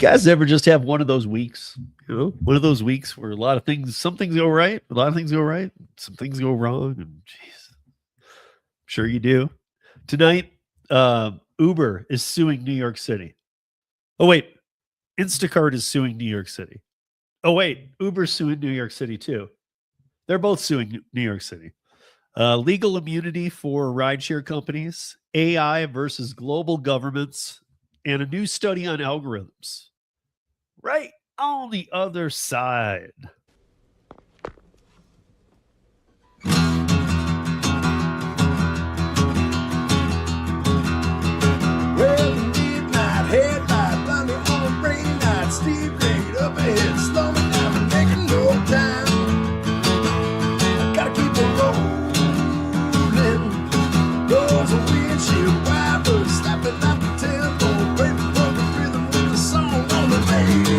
guys ever just have one of those weeks? You know, one of those weeks where a lot of things, some things go right, a lot of things go right, some things go wrong, and jeez, I'm sure you do. Tonight, Uber is suing New York City. Oh wait, Instacart is suing New York City. Oh wait, Uber's suing New York City too. They're both suing New York City. Legal immunity for rideshare companies, AI versus global governments, and a new study on algorithms. Right on the other side. Well, midnight headlight, thunder on a rain night, steep grade up ahead, slow me down and making no time. I gotta keep it rolling. Goes a windshield wiper, slapping out the tempo, breaking from the rhythm with the song on the radio.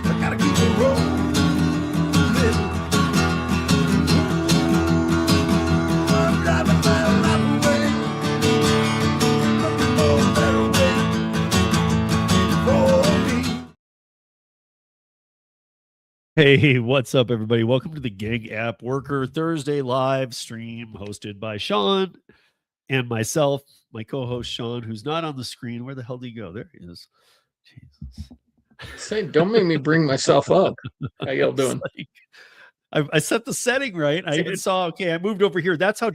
I gotta keep it rolling. I'm driving my life away. Hey, what's up, everybody? Welcome to the Gig App Worker Thursday live stream hosted by Sean and myself, my co-host Sean, who's not on the screen. Where the hell did he go? There he is. Jesus. Say, don't make me bring myself up. How y'all doing? I set the setting right. I even saw, okay, I moved over here. That's how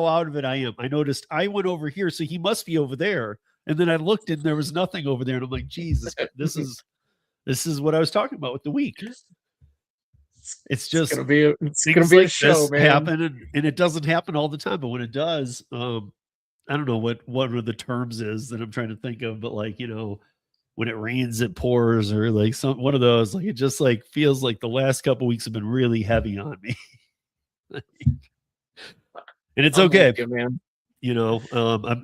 out of it I am. I noticed I went over here, so he must be over there. And then I looked and there was nothing over there. And I'm like, Jesus, this is what I was talking about with the week. It's just it's gonna be a show, man. Happen and it doesn't happen all the time, but when it does, I don't know what one of the terms is that I'm trying to think of, but like, you know, when it rains, it pours, or like one of those, like it just like feels like the last couple weeks have been really heavy on me. And it's okay, man. You know,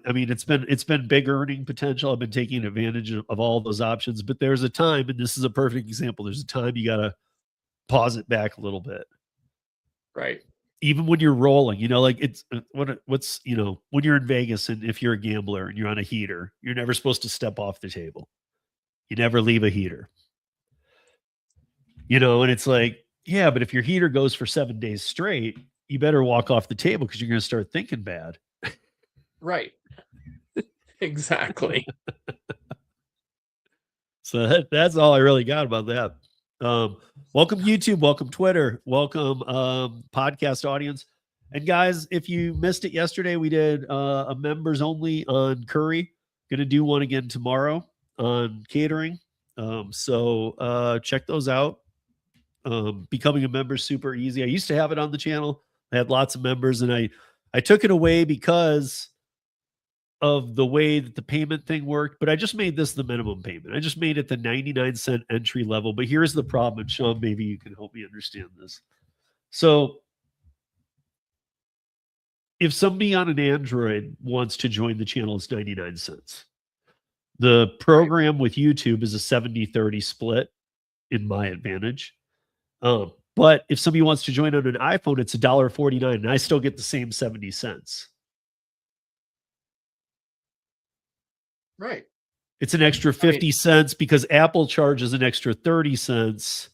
I mean, it's been big earning potential. I've been taking advantage of all those options, but there's a time, and this is a perfect example. There's a time you gotta pause it back a little bit, right? Even when you're rolling, you know, like it's what's you know, when you're in Vegas and if you're a gambler and you're on a heater, you're never supposed to step off the table. You never leave a heater, you know, and it's like, yeah, but if your heater goes for 7 days straight, you better walk off the table because you're going to start thinking bad. Right. Exactly. So that's all I really got about that. Welcome YouTube, welcome Twitter, welcome podcast audience. And guys, if you missed it yesterday, we did a members only on curry. Gonna do one again tomorrow on catering. So check those out. Becoming a member is super easy. I used to have it on the channel. I had lots of members, and I took it away because of the way that the payment thing worked, but I just made this the minimum payment. I just made it the 99-cent entry level. But here's the problem, and Sean, maybe you can help me understand this. So if somebody on an Android wants to join the channel, it's 99 cents. The program with YouTube is a 70-30 split in my advantage. But if somebody wants to join on an iPhone, it's $1.49, and I still get the same 70 cents. Right. It's an extra 50 cents because Apple charges an extra 30 cents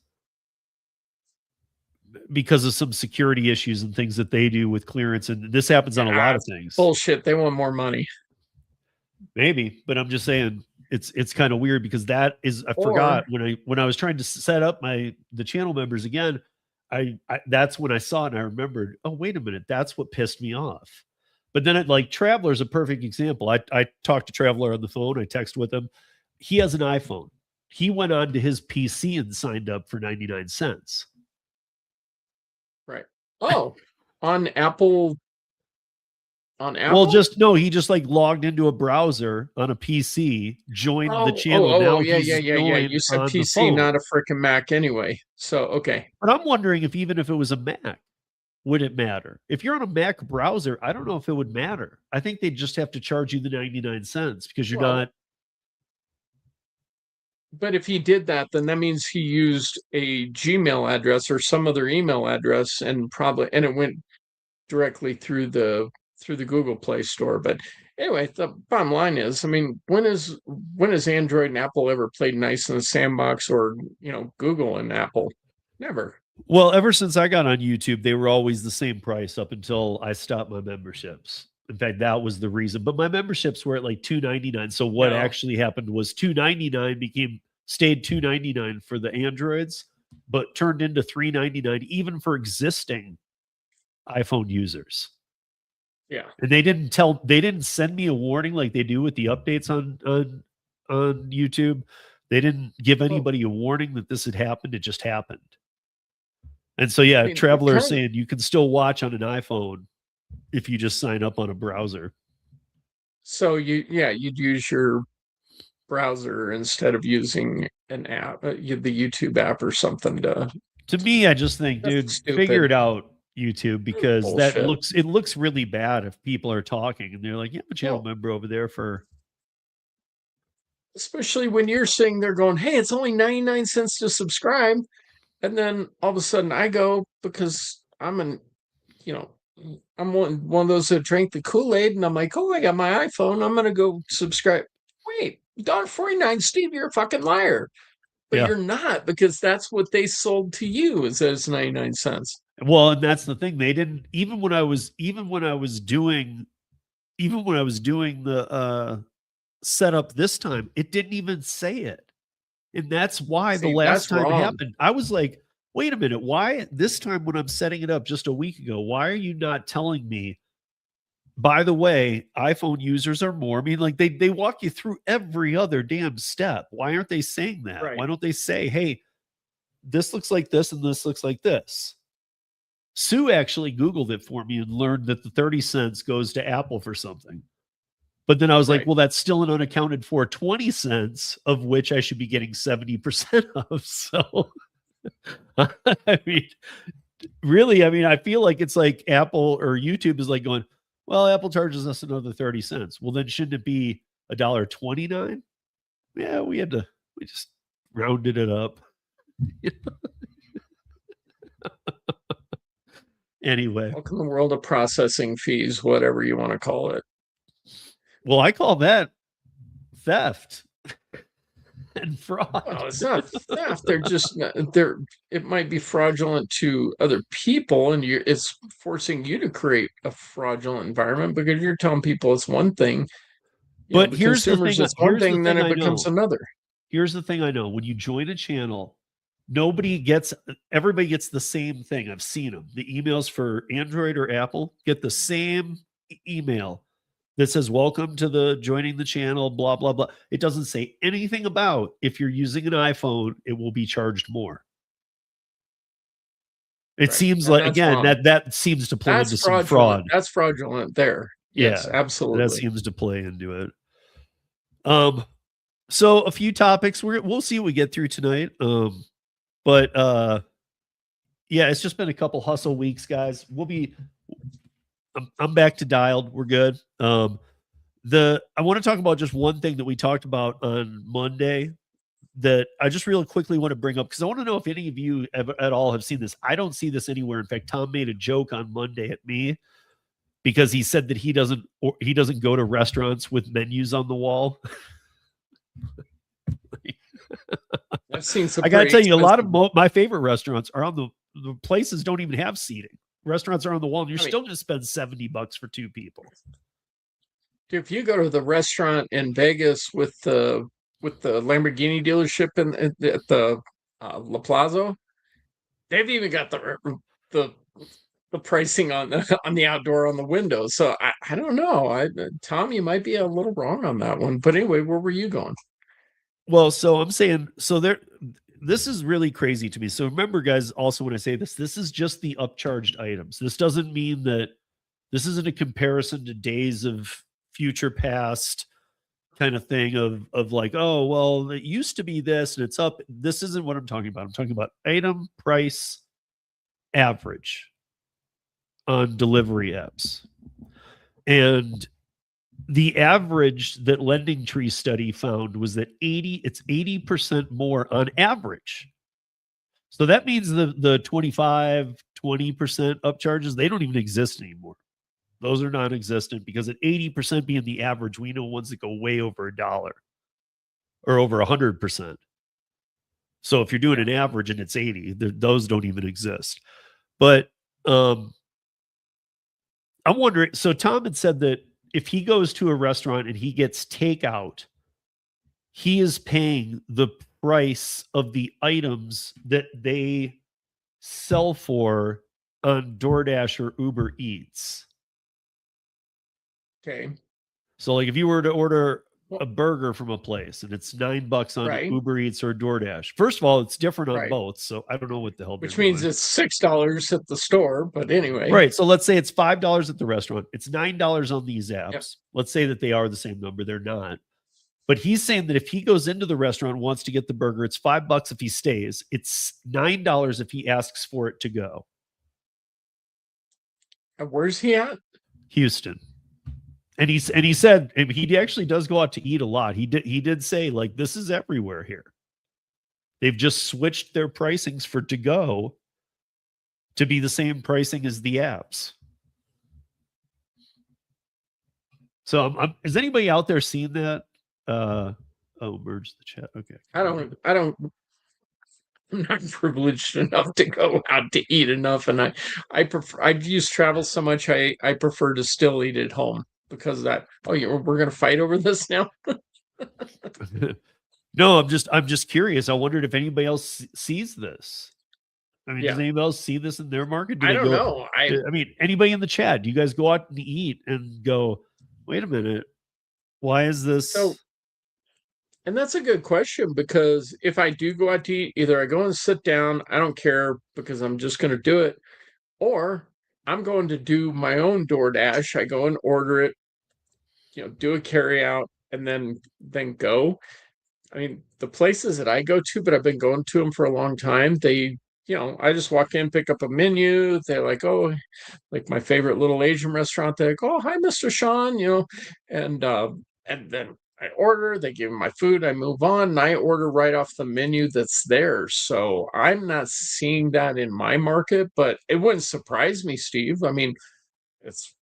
because of some security issues and things that they do with clearance. And this happens on a lot of things. Bullshit. They want more money. Maybe, but I'm just saying it's kind of weird because that is, I forgot when I was trying to set up the channel members again, I that's when I saw it and I remembered, oh, wait a minute, that's what pissed me off. But then like Traveler's a perfect example. I talked to Traveler on the phone. I text with him. He has an iPhone. He went on to his PC and signed up for 99 cents. Right. Oh, on Apple. On Apple? Well, he just like logged into a browser on a PC, joined the channel. Yeah. You said PC, not a freaking Mac anyway. So, okay. But I'm wondering if even if it was a Mac, would it matter? If you're on a Mac browser, I don't know if it would matter. I think they'd just have to charge you the 99 cents because you're not. But if he did that, then that means he used a Gmail address or some other email address and it went directly through the through the Google Play Store. But anyway, the bottom line is, I mean, when has Android and Apple ever played nice in the sandbox, or Google and Apple? Never. Well, ever since I got on YouTube, they were always the same price up until I stopped my memberships. In fact, that was the reason. But my memberships were at like $2.99. So what actually happened was $2.99 stayed $2.99 for the Androids, but turned into $3.99 even for existing iPhone users. Yeah. And they didn't send me a warning like they do with the updates on YouTube. They didn't give anybody a warning that this had happened. It just happened. And so, yeah, Traveler is saying you can still watch on an iPhone if you just sign up on a browser. So you'd use your browser instead of using an app, the YouTube app or something. To me, I just think, dude, figure it out, YouTube, because it looks really bad if people are talking and they're like, yeah, but channel member over there for. Especially when you're sitting there going, hey, it's only 99 cents to subscribe. And then all of a sudden I go, because I'm I'm one of those that drank the Kool-Aid, and I'm like, oh, I got my iPhone, I'm gonna go subscribe. Wait, $1.49, Steve, you're a fucking liar. But you're not, because that's what they sold to you, is that it's 99 cents. Well, and that's the thing. They didn't, even when I was doing the setup this time, it didn't even say it. And that's why the last time it happened, I was like, wait a minute, why this time when I'm setting it up just a week ago, why are you not telling me, by the way, iPhone users are more? I mean, like they walk you through every other damn step. Why aren't they saying that? Right. Why don't they say, hey, this looks like this and this looks like this? Sue actually Googled it for me and learned that the 30 cents goes to Apple for something. But then I was like, well, that's still an unaccounted for 20 cents, of which I should be getting 70% of. So, I mean, really, I feel like it's like Apple or YouTube is like going, well, Apple charges us another 30 cents. Well, then shouldn't it be $1.29? Yeah, we just rounded it up. Anyway. Welcome to the world of processing fees, whatever you want to call it. Well, I call that theft and fraud. Well, it's not theft. It might be fraudulent to other people, and it's forcing you to create a fraudulent environment, because you're telling people it's one thing. But here's the thing. It's one thing, then it becomes another. Here's the thing I know. When you join a channel, everybody gets the same thing. I've seen them. The emails for Android or Apple get the same email that says, welcome to joining the channel, blah, blah, blah. It doesn't say anything about if you're using an iPhone, it will be charged more. It seems like, again, that seems to play into some fraud. That's fraudulent there. Yes, absolutely. That seems to play into it. So a few topics. We'll see what we get through tonight. But yeah, it's just been a couple hustle weeks, guys. I'm back to dialed. We're good. I want to talk about just one thing that we talked about on Monday that I just really quickly want to bring up, because I want to know if any of you at all have seen this. I don't see this anywhere. In fact, Tom made a joke on Monday at me because he said that he doesn't go to restaurants with menus on the wall. I've seen some. I got to tell you, a lot of my favorite restaurants are on the places don't even have seating. Restaurants are on the wall, and you're still going to spend $70 for two people. If you go to the restaurant in Vegas with the Lamborghini dealership at the La Plaza, they've even got the pricing on the outdoor on the window. So I don't know. Tom, you might be a little wrong on that one. But anyway, where were you going? Well, so I'm saying, this is really crazy to me. So remember, guys, also when I say this is just the upcharged items. This doesn't mean that this isn't a comparison to days of future past kind of thing of like, oh, well, it used to be this and it's up. This isn't what I'm talking about. I'm talking about item price average on delivery apps. And the average that Lending Tree study found was that it's 80% more on average. So that means the 25, 20% upcharges, they don't even exist anymore. Those are non-existent because at 80% being the average, we know ones that go way over $1 or over 100%. So if you're doing an average and it's 80, those don't even exist. But I'm wondering, so Tom had said that if he goes to a restaurant and he gets takeout, he is paying the price of the items that they sell for on DoorDash or Uber Eats. Okay. So like if you were to order a burger from a place and it's $9 on Right. Uber Eats or DoorDash. First of all, it's different on Right. both. So I don't know what the hell Which they're means doing. it's $6 at the store, but anyway. Right. So let's say it's $5 at the restaurant. It's $9 on these apps. Yep. Let's say that they are the same number. They're not. But he's saying that if he goes into the restaurant and wants to get the burger, it's $5 if he stays. It's $9 if he asks for it to go. Where's he at? Houston. And he said, and he actually does go out to eat a lot. He did say, like, this is everywhere here. They've just switched their pricings for to go to be the same pricing as the apps. So is anybody out there seeing that? Merge the chat. Okay. I'm not privileged enough to go out to eat enough, and I use travel so much. I prefer to still eat at home because of that. Oh, we're gonna fight over this now. No, I'm just curious. I wondered if anybody else sees this. I mean, does anybody else see this in their market? I don't know. I mean, anybody in the chat? Do you guys go out and eat and go, wait a minute, why is this? So, and that's a good question, because if I do go out to eat, either I go and sit down, I don't care because I'm just going to do it, or I'm going to do my own DoorDash. I go and order it, do a carry out, and then go. I mean, the places that I go to, but I've been going to them for a long time, they, I just walk in, pick up a menu. They're like, oh, like my favorite little Asian restaurant. They're like, oh, hi, Mr. Sean, and then I order, they give me my food, I move on, and I order right off the menu that's there. So I'm not seeing that in my market, but it wouldn't surprise me, Steve. I mean, it's,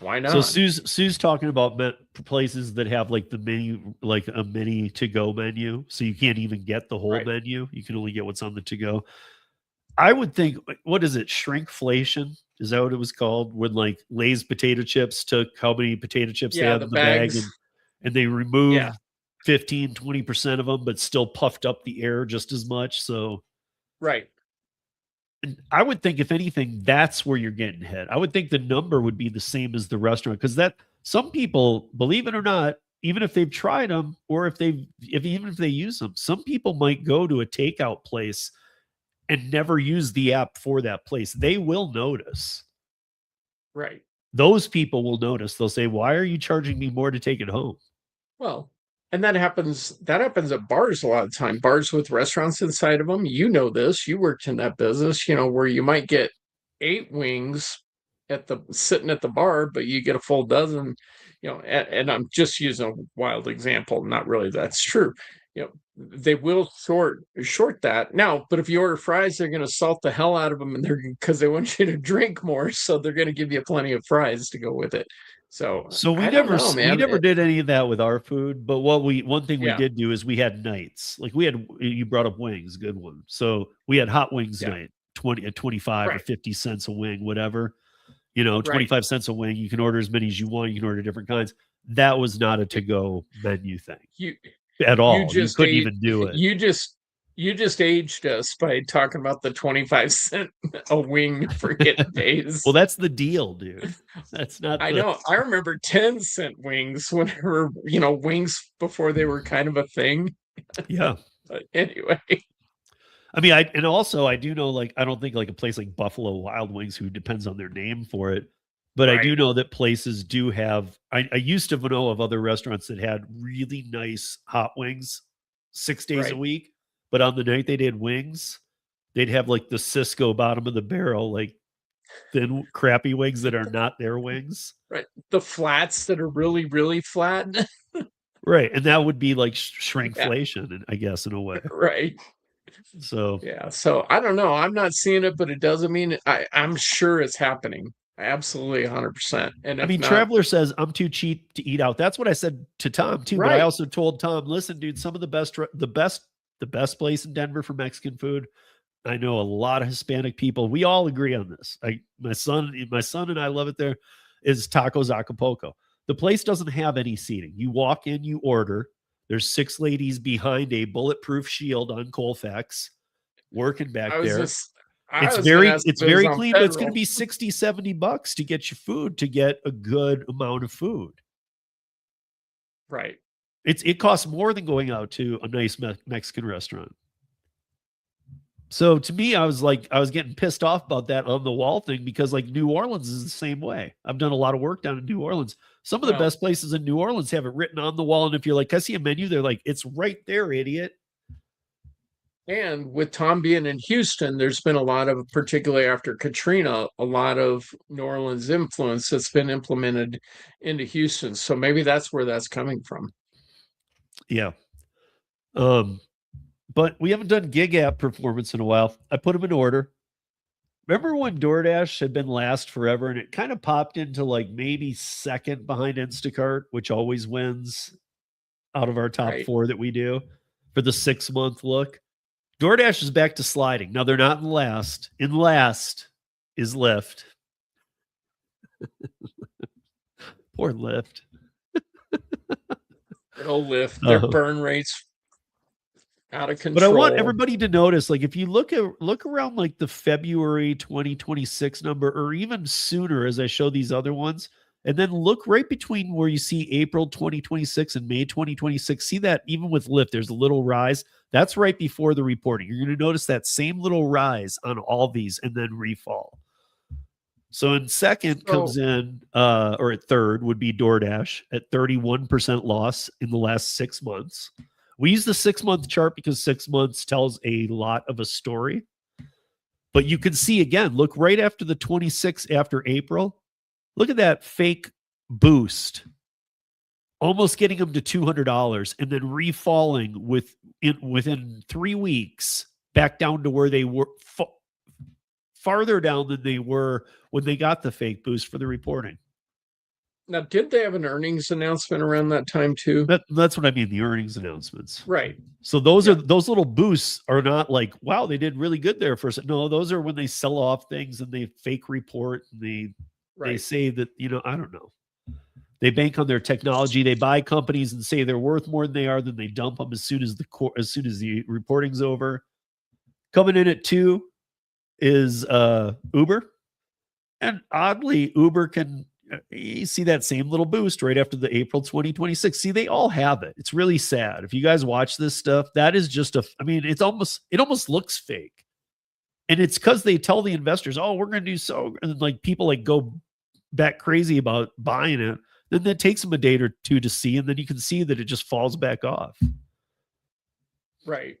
why not? So Sue's talking about places that have like the menu, like a mini to go menu. So you can't even get the whole menu. You can only get what's on the to go. I would think, what is it? Shrinkflation? Is that what it was called? When like Lay's potato chips took how many potato chips they had in the bag and they removed 15, 20% of them, but still puffed up the air just as much. So, right. And I would think, if anything, that's where you're getting hit. I would think the number would be the same as the restaurant, because that some people, believe it or not, even if they've tried them or even if they use them, some people might go to a takeout place and never use the app for that place. They will notice. Right. Those people will notice. They'll say, why are you charging me more to take it home? Well, and that happens at bars a lot of time. Bars with restaurants inside of them. You know this. You worked in that business, where you might get 8 wings sitting at the bar, but you get a full dozen, and I'm just using a wild example. Not really that's true. They will short that now, but if you order fries, they're going to salt the hell out of them, and because they want you to drink more, so they're going to give you plenty of fries to go with it. So we never did any of that with our food. But one thing we did do is we had nights. Like you brought up wings, good one. So we had hot wings night, 25 or 50 cents a wing, whatever. 25 cents a wing. You can order as many as you want. You can order different kinds. That was not a to-go menu thing. At all. You couldn't even do it. You just aged us by talking about the 25 cent a wing for getting days. Well, that's the deal, dude. That's not. I know. I remember 10-cent wings whenever wings before they were kind of a thing. Yeah. But anyway. I mean, I do know, like, I don't think like a place like Buffalo Wild Wings, who depends on their name for it. But I do know that places do have, I used to know of other restaurants that had really nice hot wings 6 days a week. But on the night they did wings, they'd have like the Cisco bottom of the barrel, like thin, crappy wings that are not their wings. Right. The flats that are really, really flat. Right. And that would be like shrinkflation, I guess, in a way. Right. So, so I don't know. I'm not seeing it, but it doesn't mean I'm sure it's happening. Absolutely 100%. And I if mean, not, Traveler says I'm too cheap to eat out. That's what I said to Tom too. But I right. also told Tom, listen, dude, some of the best place in Denver for Mexican food. I know a lot of Hispanic people. We all agree on this. My son and I love it there. Is Tacos Acapulco. The place doesn't have any seating. You walk in, you order. There's 6 ladies behind a bulletproof shield on Colfax working back I was there. just, I was going to ask if It's it was very on clean, but it's going to Federal. be 60, $70 to get your food, to get a good amount of food. Right. It costs more than going out to a nice Mexican restaurant. So to me, I was getting pissed off about that on the wall thing, because like New Orleans is the same way. I've done a lot of work down in New Orleans. Some of the Well, best places in New Orleans have it written on the wall. And if you're like, I see a menu, they're like, it's right there, idiot. and with Tom being in Houston, there's been a lot of, particularly after Katrina, a lot of New Orleans influence that's been implemented into Houston. So maybe that's where that's coming from. Yeah. But we haven't done gig app performance in a while. I put them in order. Remember when DoorDash had been last forever, and it kind of popped into like maybe second behind Instacart, which always wins out of our top Right. 4 that we do for the 6-month look. DoorDash is back to sliding. Now they're not in last. In last is Lyft. Poor Lyft. It'll lift their burn rates out of control. But I want everybody to notice, like, if you look around like the February 2026 number, or even sooner, as I show these other ones, and then look right between where you see April 2026 and May 2026. See that even with Lyft, there's a little rise. That's right before the reporting. You're going to notice that same little rise on all these, and then refall. So in second comes in, or at third would be DoorDash at 31% loss in the last 6 months. We use the 6-month chart because 6 months tells a lot of a story. But you can see again, look right after the 26th, after April. Look at that fake boost, almost getting them to $200, and then refalling within 3 weeks back down to where they were, farther down than they were when they got the fake boost for the reporting. Now, did they have an earnings announcement around that time too? That's what I mean, the earnings announcements. Right. So those little boosts are not like, wow, they did really good there for a second. No, those are when they sell off things and they fake report and they say that, I don't know. They bank on their technology. They buy companies and say they're worth more than they are, then they dump them as soon as the reporting's over. Coming in at 2 is Uber. And oddly, Uber can, you see that same little boost right after the April 2026. See, they all have it. It's really sad. If you guys watch this stuff, that is just it almost looks fake. And it's because they tell the investors, oh, we're going to do so. And like people like go back crazy about buying it. Then that takes them a day or two to see. And then you can see that it just falls back off. Right.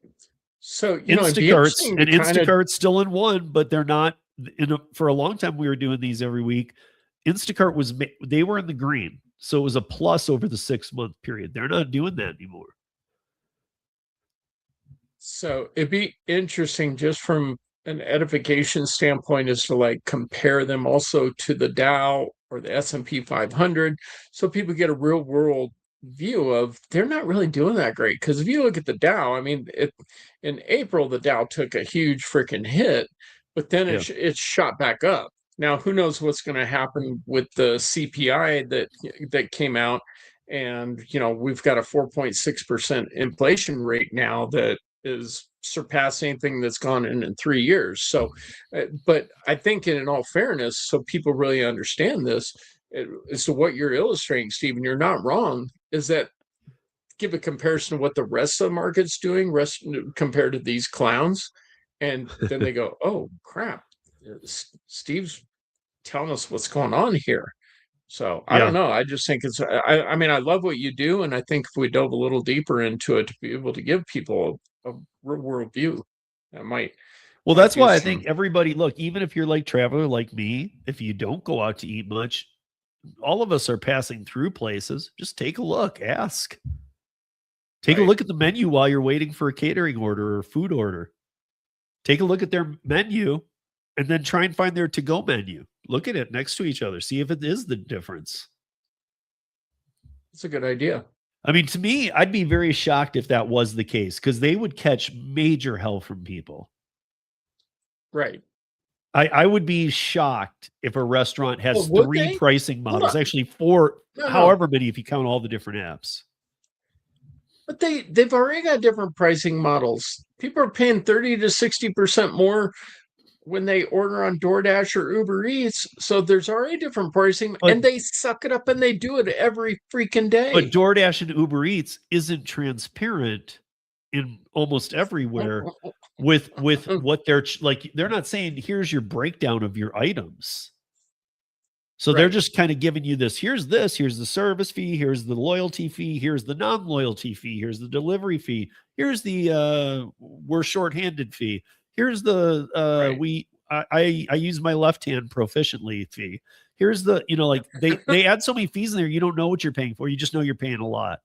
So, Instacart's still in 1, but they're not. For a long time, we were doing these every week. Instacart they were in the green. So it was a plus over the 6-month period. They're not doing that anymore. So it'd be interesting just from an edification standpoint is to like compare them also to the Dow or the S&P 500. So people get a real world view of they're not really doing that great. Because if you look at the Dow, I mean, in April, the Dow took a huge freaking hit, but then it shot back up. Now, who knows what's going to happen with the CPI that came out. And, we've got a 4.6% inflation rate now that is surpassing anything that's gone in 3 years. So, but I think in all fairness, so people really understand this, as to what you're illustrating, Stephen, you're not wrong, is that give a comparison to what the rest of the market's doing compared to these clowns. And then they go, oh, crap. Steve's telling us what's going on here. So I don't know. I just think I mean, I love what you do. And I think if we dove a little deeper into it to be able to give people a real world view, that might. Well, that's why I think everybody, look, even if you're like Traveler like me, if you don't go out to eat much, all of us are passing through places. Just take a look, ask. Take a look at the menu while you're waiting for a catering order or food order. Take a look at their menu and then try and find their to-go menu. look at it next to each other. See if it is the difference. It's a good idea. I mean, to me, I'd be very shocked if that was the case because they would catch major hell from people. Right. I would be shocked if a restaurant has Well, would 3 they? pricing Hold models, on. actually 4, No, no. however many if you count all the different apps. But they've already got different pricing models. People are paying 30 to 60% more when they order on DoorDash or Uber Eats. So there's already different pricing, But and they suck it up and they do it every freaking day. but DoorDash and Uber Eats isn't transparent in almost everywhere with what they're like. They're not saying here's your breakdown of your items. So they're Right. just kind of giving you here's the service fee, here's the loyalty fee, here's the non-loyalty fee, here's the delivery fee, here's the we're shorthanded fee, here's the Right. I use my left hand proficiently fee. Here's the, like they add so many fees in there, you don't know what you're paying for. You just know you're paying a lot.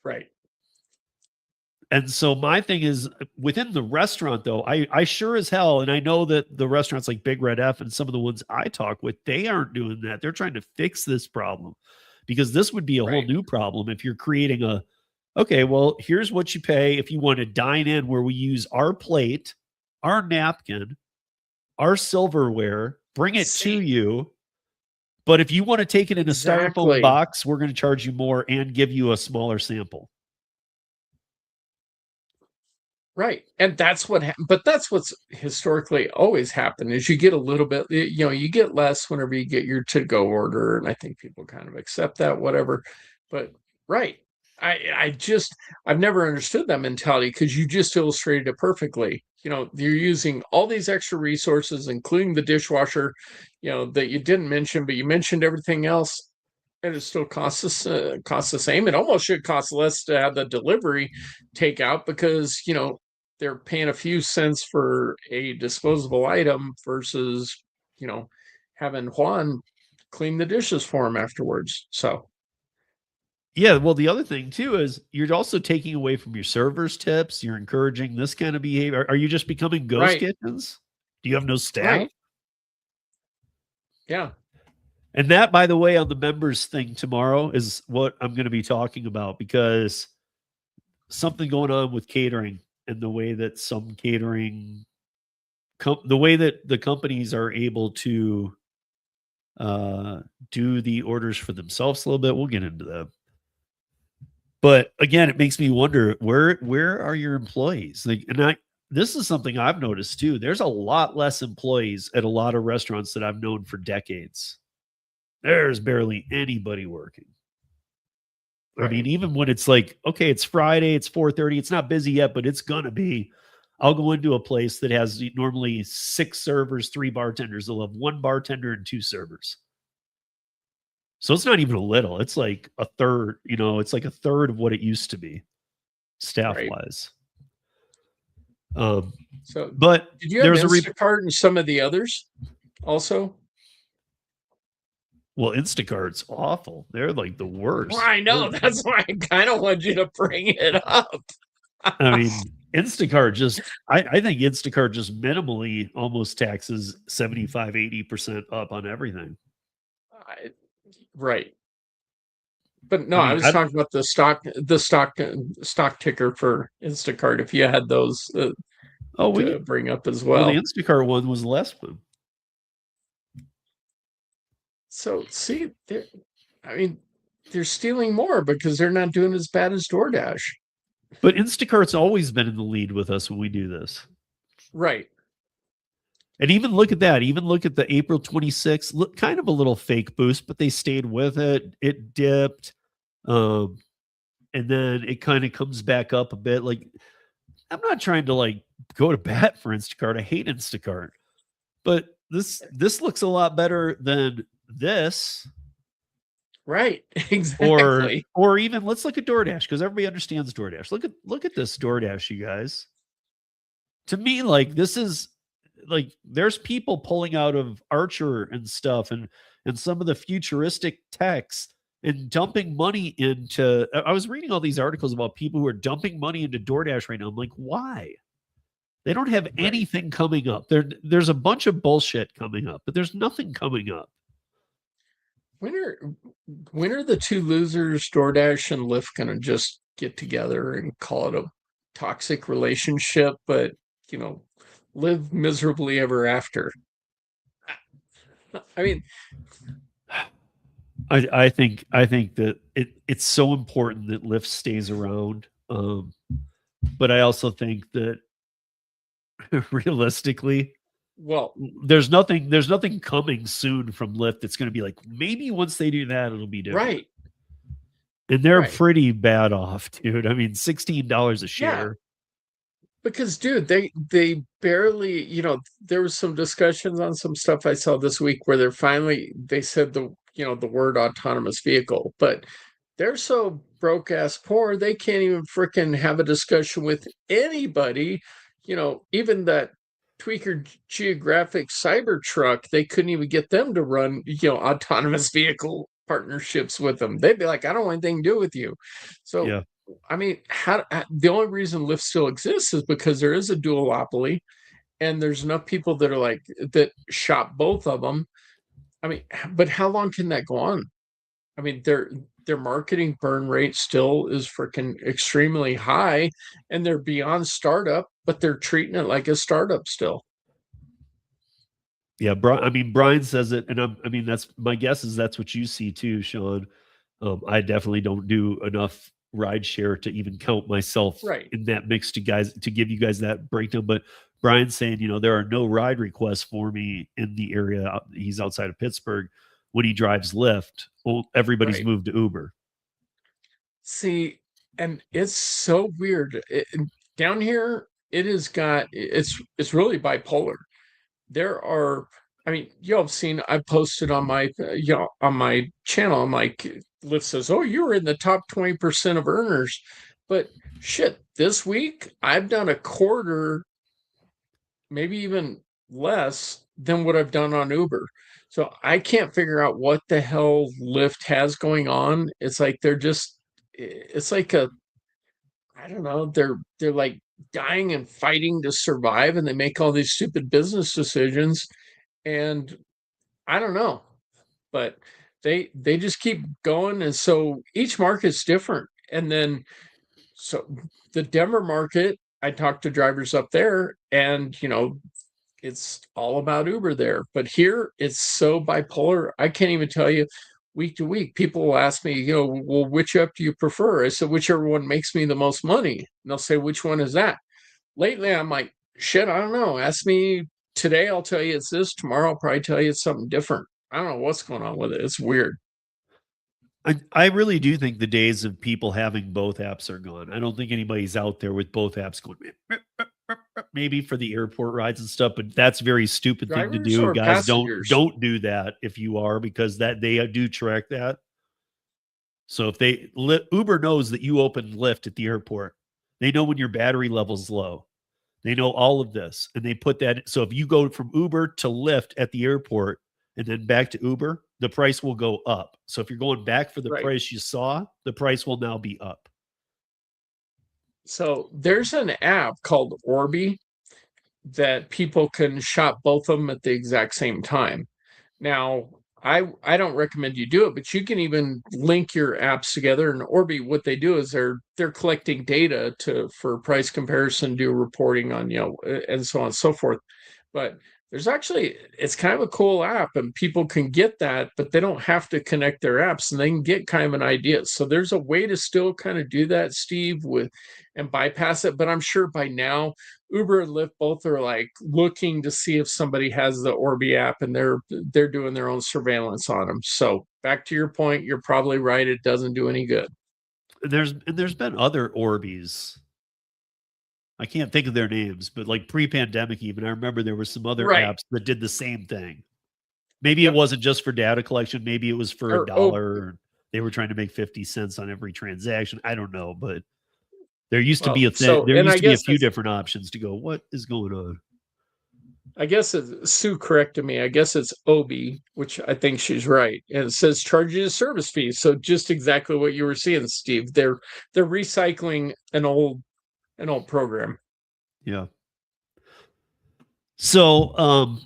Right. And so my thing is within the restaurant though, I sure as hell, and I know that the restaurants like Big Red F and some of the ones I talk with, they aren't doing that. They're trying to fix this problem because this would be a whole Right. new problem if you're creating okay, well, here's what you pay if you want to dine in where we use our plate, our napkin, our silverware, bring it to See, you. But if you want to take it in a styrofoam exactly. box, we're going to charge you more and give you a smaller sample. Right. And that's what but that's what's historically always happened is you get a little bit, you get less whenever you get your to-go order, and I think people kind of accept that, whatever. But right. I've never understood that mentality because you just illustrated it perfectly. You're using all these extra resources, including the dishwasher, that you didn't mention, but you mentioned everything else, and it still costs the same. It almost should cost less to have the delivery takeout because they're paying a few cents for a disposable item versus having Juan clean the dishes for him afterwards. So Yeah, well, the other thing too is you're also taking away from your servers tips. You're encouraging this kind of behavior. Are you just becoming ghost right, kitchens? Do you have no staff? right, yeah, And that, by the way, on the members thing tomorrow is what I'm going to be talking about because something going on with catering and the way that some catering, the way that the companies are able to do the orders for themselves a little bit. We'll get into that. But again, it makes me wonder where are your employees? Like, and this is something I've noticed too. There's a lot less employees at a lot of restaurants that I've known for decades. There's barely anybody working. I right, mean, even when it's like, okay, it's Friday, it's 4:30, it's not busy yet, but it's gonna be. I'll go into a place that has normally 6 servers, 3 bartenders. They'll have 1 bartender and 2 servers. So it's not even a little. It's like a third, it's like a third of what it used to be staff right. wise. So But did you have there's Instacart and some of the others also? well, Instacart's awful. They're like the worst. Well, I know. That's why I kind of want you to bring it up. I mean, Instacart I think Instacart just minimally almost taxes 75, 80% up on everything. Right. But no, I I mean, was talking about the stock ticker for Instacart. If you had those we to bring up as well, the well. Instacart one was less fun. So see, they're stealing more because they're not doing as bad as DoorDash. But Instacart's always been in the lead with us when we do this. Right. And even look at that. Even look at the April 26th, look, kind of a little fake boost, but they stayed with it. It dipped. And then it kind of comes back up a bit. Like, I'm not trying to like go to bat for Instacart. I hate Instacart. But this looks a lot better than this. Right. Exactly. Or even let's look at DoorDash because everybody understands DoorDash. Look at this DoorDash, you guys. To me, like this is like there's people pulling out of Archer and stuff and some of the futuristic techs and dumping money into. I was reading all these articles about people who are dumping money into DoorDash right now. I'm like, why? They don't have anything coming up. There's a bunch of bullshit coming up, but there's nothing coming up. When are the two losers, DoorDash and Lyft, going to just get together and call it a toxic relationship, but live miserably ever after? I mean, I think that it's so important that Lyft stays around. But I also think that realistically, well, there's nothing coming soon from Lyft that's going to be like, maybe once they do that, it'll be different. right. And they're Right. pretty bad off, dude. I mean, $16 a share. Because, dude, they barely, there was some discussions on some stuff I saw this week where they said the word autonomous vehicle, but they're so broke ass poor they can't even freaking have a discussion with anybody. Even that tweaker geographic Cybertruck, they couldn't even get them to run autonomous vehicle partnerships with them. They'd be like, I don't want anything to do with you. So Yeah. I mean, the only reason Lyft still exists is because there is a duopoly, and there's enough people that are like that shop both of them. I mean, but how long can that go on? I mean, their marketing burn rate still is freaking extremely high, and they're beyond startup, but they're treating it like a startup still. Yeah, I mean, Brian says it, and I mean, that's my guess is that's what you see too, Sean. I definitely don't do enough rideshare to even count myself in that mix to give you guys that breakdown. But Brian's saying, there are no ride requests for me in the area. He's outside of Pittsburgh. When he drives Lyft, everybody's moved to Uber. See, and it's so weird. Down here, it's really bipolar. There are, I mean, y'all have seen, I posted on my on my channel, I'm like, Lyft says, oh, you were in the top 20% of earners. But shit, this week I've done a quarter, maybe even less than what I've done on Uber. So I can't figure out what the hell Lyft has going on. It's like it's like I don't know, they're like dying and fighting to survive, and they make all these stupid business decisions. And I don't know, but they just keep going. And so each market's different. And then so the Denver market, I talked to drivers up there, and it's all about Uber there. But here it's so bipolar. I can't even tell you week to week. People will ask me, well, which app do you prefer? I said, whichever one makes me the most money. And they'll say, which one is that? Lately, I'm like, shit, I don't know. Ask me today, I'll tell you it's this. Tomorrow, I'll probably tell you it's something different. I don't know what's going on with it. It's weird. I really do think the days of people having both apps are gone. I don't think anybody's out there with both apps going, maybe for the airport rides and stuff, but that's a very stupid thing to do. Guys, don't do that if you are, because that they do track that. So if Uber knows that you open Lyft at the airport, they know when your battery level's low. They know all of this, and they put that. So if you go from Uber to Lyft at the airport and then back to Uber, the price will go up. So if you're going back for the price you saw, the price will now be up. So there's an app called Orbi that people can shop both of them at the exact same time. Now, I don't recommend you do it, but you can even link your apps together. And Orbi, what they do is they're collecting data for price comparison, do reporting on, and so on and so forth. But it's kind of a cool app, and people can get that, but they don't have to connect their apps, and they can get kind of an idea. So there's a way to still kind of do that, Steve, and bypass it. But I'm sure by now Uber and Lyft both are like looking to see if somebody has the Orbi app, and they're doing their own surveillance on them. So back to your point, you're probably right. It doesn't do any good. There's been other Orbis. I can't think of their names, but like pre-pandemic, even I remember there were some other apps that did the same thing. Maybe it wasn't just for data collection. Maybe it was for $1. They were trying to make 50 cents on every transaction. I don't know, but there used to be a thing. There used to be a few different options to go, what is going on? I guess Sue corrected me. I guess it's Obi, which I think she's right. And it says charges service fees. So just exactly what you were seeing, Steve. They're recycling an old program. Yeah. So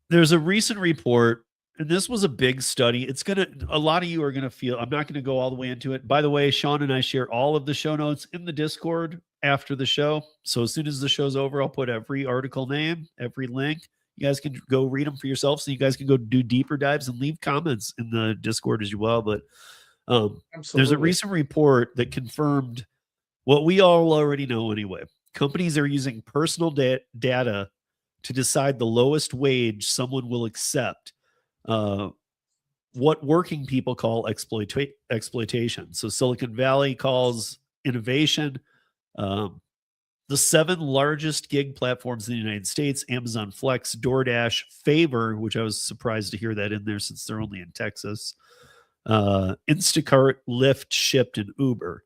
there's a recent report, and this was a big study. It's gonna a lot of you are gonna feel I'm not gonna go all the way into it. By the way, Sean and I share all of the show notes in the Discord after the show. So as soon as the show's over, I'll put every article name, every link. You guys can go read them for yourself, so you guys can go do deeper dives and leave comments in the Discord as well. But there's a Absolutely. recent report that confirmed what we all already know anyway. Companies are using personal data to decide the lowest wage someone will accept. Uh, what working people call exploitation. So Silicon Valley calls innovation. Um, the 7 largest gig platforms in the United States: Amazon Flex, DoorDash, Favor, which I was surprised to hear that in there since they're only in Texas, Instacart, Lyft, Shipt, and Uber,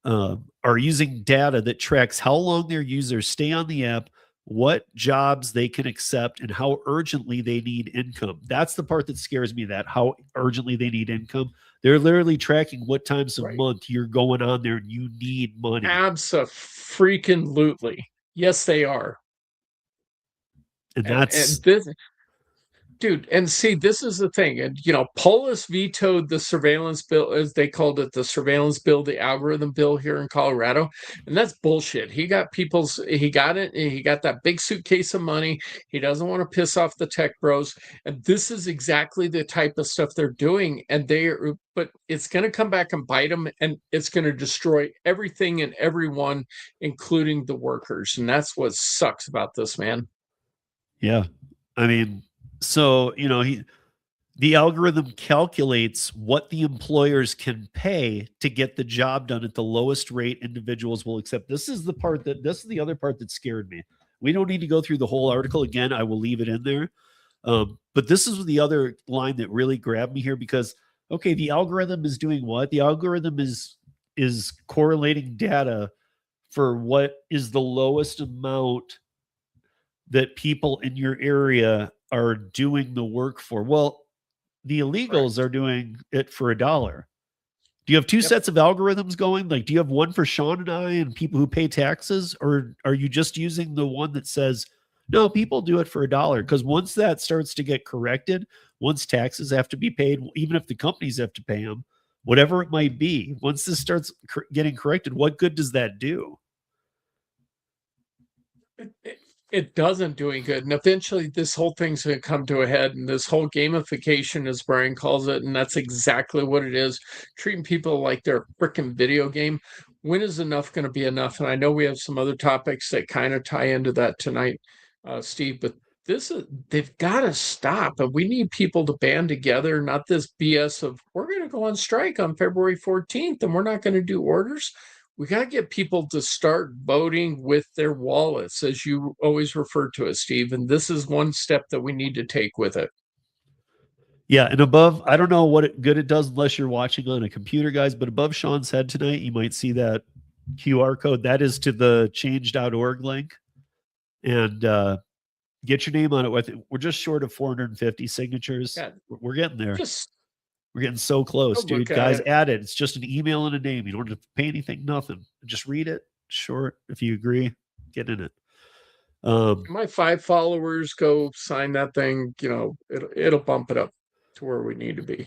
are using data that tracks how long their users stay on the app, what jobs they can accept, and how urgently they need income. That's the part that scares me, that how urgently they need income. They're literally tracking what times of Right. month you're going on there and you need money. Abso-freaking-lutely. Yes, they are. And And that's, this, dude, and see, this is the thing. And Polis vetoed the surveillance bill, as they called it, the surveillance bill, the algorithm bill here in Colorado. And that's bullshit. He got it, he got that big suitcase of money. He doesn't want to piss off the tech bros. And this is exactly the type of stuff they're doing. But it's going to come back and bite them, and it's going to destroy everything and everyone, including the workers. And that's what sucks about this, man. yeah. I mean, so, the algorithm calculates what the employers can pay to get the job done at the lowest rate individuals will accept. This is the other part that scared me. We don't need to go through the whole article again. I will leave it in there. But this is the other line that really grabbed me here, because okay, the algorithm is doing what? The algorithm is correlating data for what is the lowest amount that people in your area are doing the work for. Well, the illegals Correct. are doing it for $1. Do you have two Yep. sets of algorithms going? Like, do you have one for Sean and I and people who pay taxes, or are you just using the one that says, no, people do it for $1? Because once that starts to get corrected, once taxes have to be paid, even if the companies have to pay them, whatever it might be, once this starts getting corrected, what good does that do? It doesn't do any good. And eventually this whole thing's going to come to a head. And this whole gamification, as Brian calls it, and that's exactly what it is, treating people like they're a freaking video game. When is enough going to be enough? And I know we have some other topics that kind of tie into that tonight, Steve, but they've got to stop. And we need people to band together, not this BS of we're going to go on strike on February 14th and we're not going to do orders. We got to get people to start voting with their wallets, as you always refer to it, Steve. And this is one step that we need to take with it. Yeah, and above, I don't know what good it does unless you're watching on a computer, guys, but above Sean's head tonight, you might see that QR code. That is to the change.org link. And get your name on it. We're just short of 450 signatures. Yeah, We're getting there. just We're getting so close, look dude. at Guys, it. add it. It's just an email and a name. You don't have to pay anything, nothing. Just read it. Short. If you agree, get in it. My 5 followers go sign that thing. It'll bump it up to where we need to be.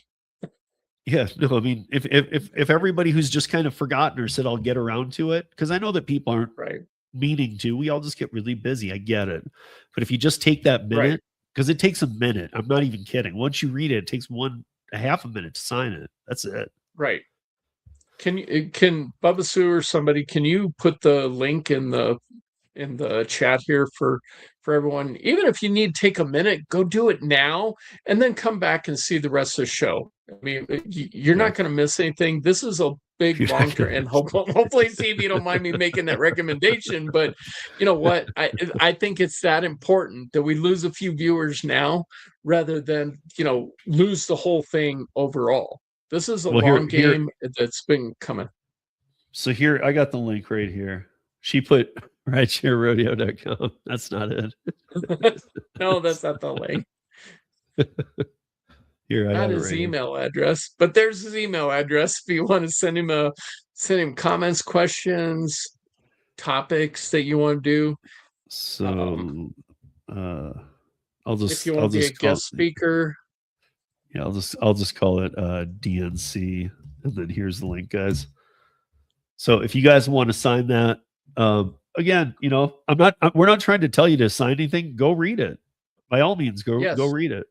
Yeah, no, I mean, if everybody who's just kind of forgotten or said I'll get around to it, because I know that people aren't Right. meaning to. We all just get really busy. I get it. But if you just take that Right. minute, because it takes a minute. I'm not even kidding. Once you read it, it takes a half a minute to sign it. That's it. Right. Can Bubba Sue or somebody, can you put the link in the chat here for everyone? Even if you need to take a minute, go do it now and then come back and see the rest of the show. I mean, you're Yeah. not going to miss anything. This is a big You're not long term, gonna and miss hopefully, Steve, you don't mind me making that recommendation. But you know what? I think it's that important that we lose a few viewers now rather than lose the whole thing overall. This is a Well, long here. game that's been coming. So here, I got the link right here. She put ridesharerodeo.com. That's not it. No, that's not the link. Here, I Not have it his right here. email address, but there's his email address if you want to send him comments, questions, topics that you want to do. So I'll If you I'll want to be a just call guest speaker, yeah, I'll just call it DNC, and then here's the link, guys. So if you guys want to sign that, again, you know, we're not trying to tell you to sign anything. Go read it. By all means, go yes. read it.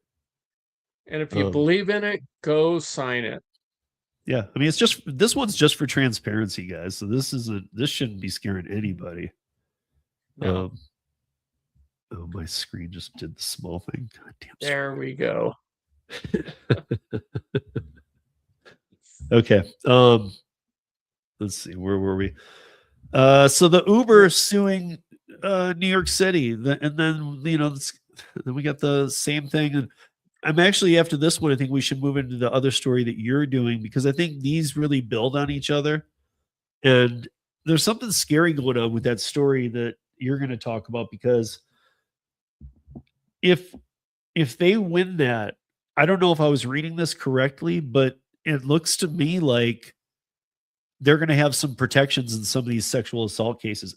And if you Um, believe in it, go sign it. yeah, I mean, it's just this one's just for transparency, guys. So this shouldn't be scaring anybody. No. Oh, my screen just did the small thing. God damn. There we go. Okay. Let's see, where were we? So the Uber suing New York City, and then then we got the same thing. And I'm actually, after this one, I think we should move into the other story that you're doing, because I think these really build on each other. And there's something scary going on with that story that you're going to talk about, because if they win that, I don't know if I was reading this correctly, but it looks to me like they're going to have some protections in some of these sexual assault cases.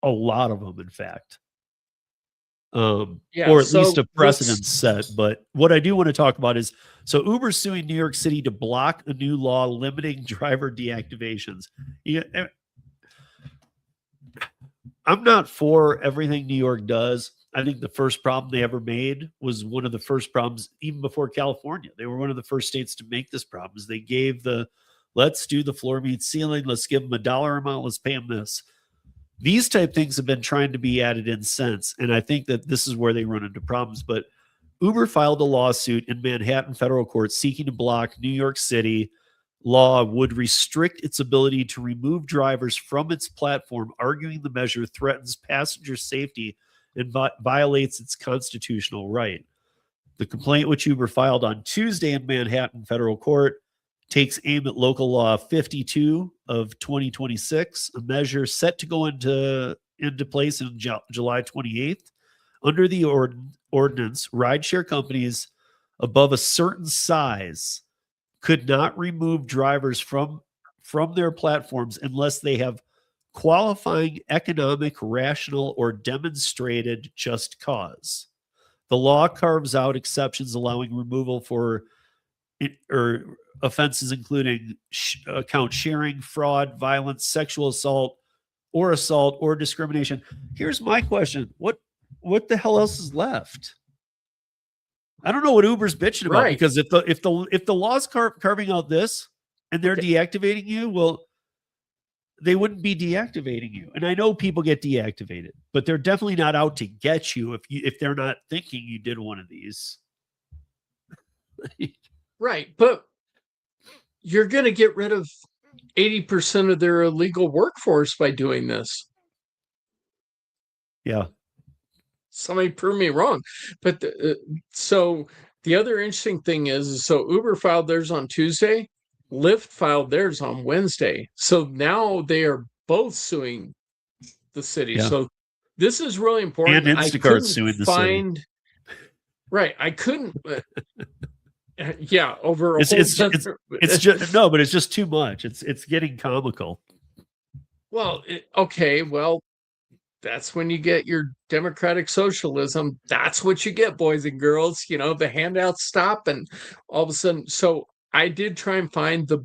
A lot of them, in fact. Yeah, or at so least a precedent set. But what I do want to talk about is, so Uber suing New York City to block a new law limiting driver deactivations. I'm not for everything New York does. I think the first problem they ever made was one of the first problems, even before California. They were one of the first states to make this problem. Is they gave let's do the floor meets ceiling. Let's give them a dollar amount. Let's pay them this. These type things have been trying to be added in since. And I think that this is where they run into problems. But Uber filed a lawsuit in Manhattan federal court seeking to block New York City law would restrict its ability to remove drivers from its platform, arguing the measure threatens passenger safety and violates its constitutional right. The complaint, which Uber filed on Tuesday in Manhattan federal court, takes aim at local law 52 of 2026, a measure set to go into place in July 28th. Under the ordinance, rideshare companies above a certain size could not remove drivers from their platforms unless they have qualifying economic, rational, or demonstrated just cause. The law carves out exceptions allowing removal for offenses including account sharing, fraud, violence, sexual assault, or discrimination. Here's my question: What the hell else is left? I don't know what Uber's bitching about, because if the law's carving out this and they're deactivating you, well, they wouldn't be deactivating you. And I know people get deactivated, but they're definitely not out to get you if they're not thinking you did one of these. Right, but you're going to get rid of 80% of their illegal workforce by doing this. Yeah. Somebody prove me wrong. But so the other interesting thing is, so Uber filed theirs on Tuesday, Lyft filed theirs on Wednesday. So now they are both suing the city. Yeah. So this is really important. And Instacart suing the city. Right. I couldn't. Yeah, over it's just no, but it's just too much. It's getting comical. Well, okay, well, that's when you get your democratic socialism. That's what you get, boys and girls. You know, the handouts stop, and all of a sudden. So I did try and find the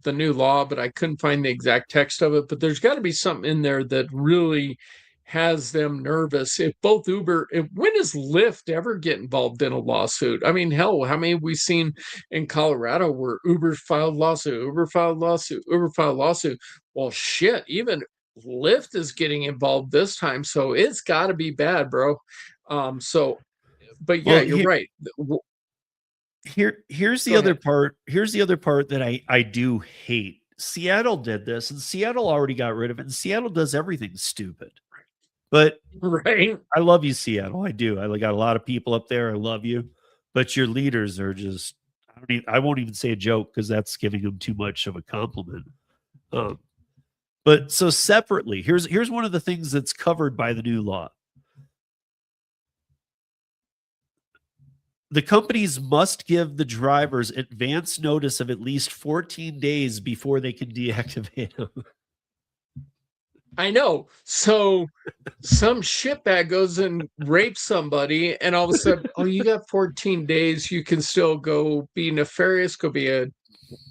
new law, but I couldn't find the exact text of it. But there's got to be something in there that really has them nervous. If both when does Lyft ever get involved in a lawsuit? I mean, hell, how many have we seen in Colorado where Uber filed lawsuit, Uber filed lawsuit, Uber filed lawsuit? Well, shit, even Lyft is getting involved this time, so it's got to be bad, bro. But yeah, you're right. Here's the other part. Here's the other part that I do hate. Seattle did this, and Seattle already got rid of it. And Seattle does everything stupid. But right, I love you, Seattle. I do. I got a lot of people up there. I love you, but your leaders are just. I won't even say a joke, because that's giving them too much of a compliment. But so separately, here's one of the things that's covered by the new law. The companies must give the drivers advance notice of at least 14 days before they can deactivate them. I know. So some shitbag goes and rapes somebody, and all of a sudden, oh, you got 14 days. You can still go be nefarious, go be a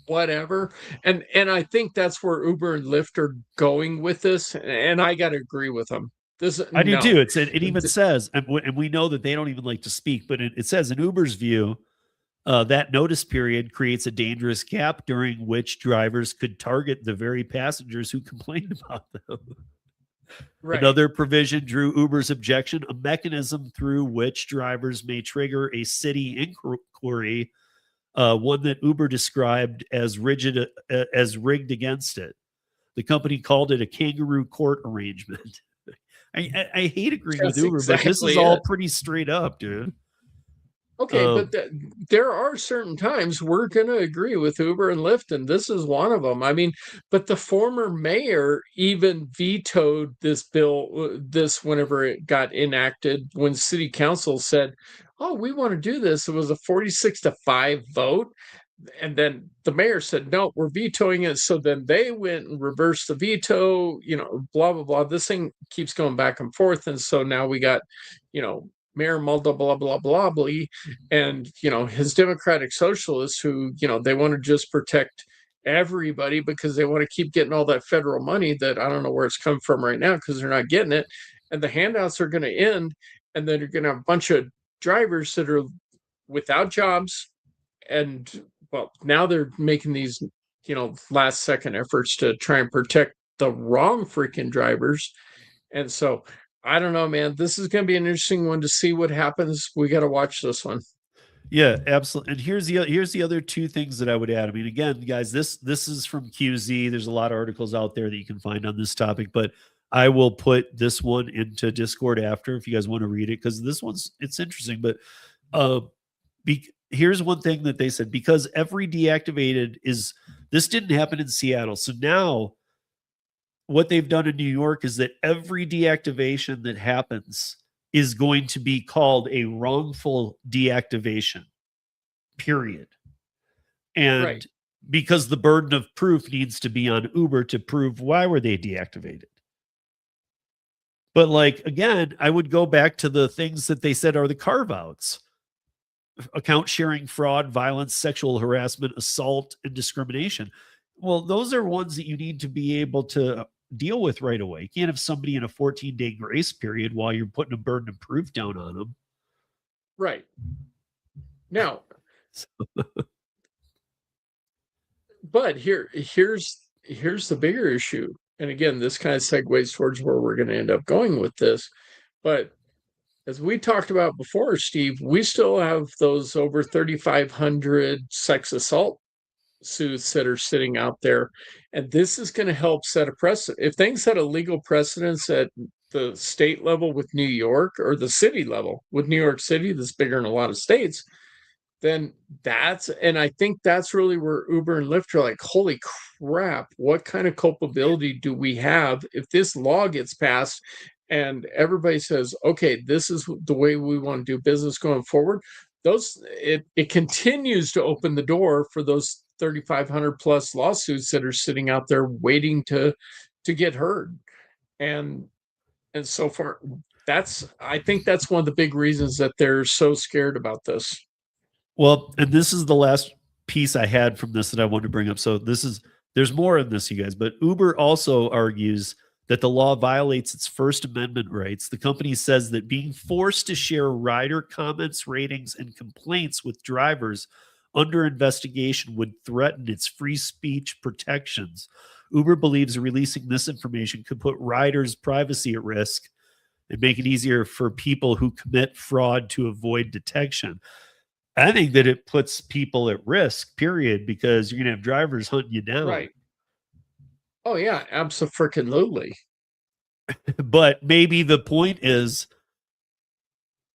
whatever. And I think that's where Uber and Lyft are going with this. And I got to agree with them. This I do too. no, It even says, and we know that they don't even like to speak, but it says in Uber's view, that notice period creates a dangerous gap during which drivers could target the very passengers who complained about them. right. Another provision drew Uber's objection, a mechanism through which drivers may trigger a city inquiry, one that Uber described as rigged against it. The company called it a kangaroo court arrangement. I hate agreeing with That's Uber, but this is exactly all it. pretty straight up, dude. Okay, but Um, there are certain times we're going to agree with Uber and Lyft, and this is one of them. I mean, but the former mayor even vetoed this bill, this whenever it got enacted, when city council said, "Oh, we want to do this." It was a 46-5 vote, and then the mayor said, "No, we're vetoing it." So then they went and reversed the veto. Blah blah blah. This thing keeps going back and forth, and so now we got, Mayor Mulder, blah blah blah blah, and his Democratic Socialists who they want to just protect everybody because they want to keep getting all that federal money that I don't know where it's come from right now because they're not getting it, and the handouts are going to end, and then you're going to have a bunch of drivers that are without jobs, and well, now they're making these last second efforts to try and protect the wrong freaking drivers, and so I don't know, man. This is going to be an interesting one to see what happens. We got to watch this one. yeah, absolutely. And here's the other two things that I would add. I mean, again, guys, this is from QZ. There's a lot of articles out there that you can find on this topic, but I will put this one into Discord after if you guys want to read it because this one's it's interesting. But uh, here's one thing that they said because every deactivated is this didn't happen in Seattle, so now what they've done in New York is that every deactivation that happens is going to be called a wrongful deactivation, period. And Right. because the burden of proof needs to be on Uber to prove why were they deactivated. But like again, I would go back to the things that they said are the carve outs. Account sharing, fraud, violence, sexual harassment, assault, and discrimination. Well, those are ones that you need to be able to deal with right away. You can't have somebody in a 14-day grace period while you're putting a burden of proof down on them. Right. Now, but here's the bigger issue. And again, this kind of segues towards where we're going to end up going with this. But as we talked about before, Steve, we still have those over 3,500 sex assault suits that are sitting out there. And this is going to help set a precedent. If things set a legal precedence at the state level with New York or the city level with New York City, that's bigger in a lot of states, then and I think that's really where Uber and Lyft are like, holy crap, what kind of culpability do we have if this law gets passed and everybody says, okay, this is the way we want to do business going forward? It continues to open the door for those 3,500 plus lawsuits that are sitting out there waiting to get heard. And so far, I think that's one of the big reasons that they're so scared about this. Well, and this is the last piece I had from this that I wanted to bring up. So there's more in this, you guys, but Uber also argues that the law violates its First Amendment rights. The company says that being forced to share rider comments, ratings, and complaints with drivers under investigation would threaten its free speech protections. Uber believes releasing this information could put riders' privacy at risk and make it easier for people who commit fraud to avoid detection. I think that it puts people at risk, period, because you're going to have drivers hunting you down. Right. Oh yeah, absolutely. But maybe the point is,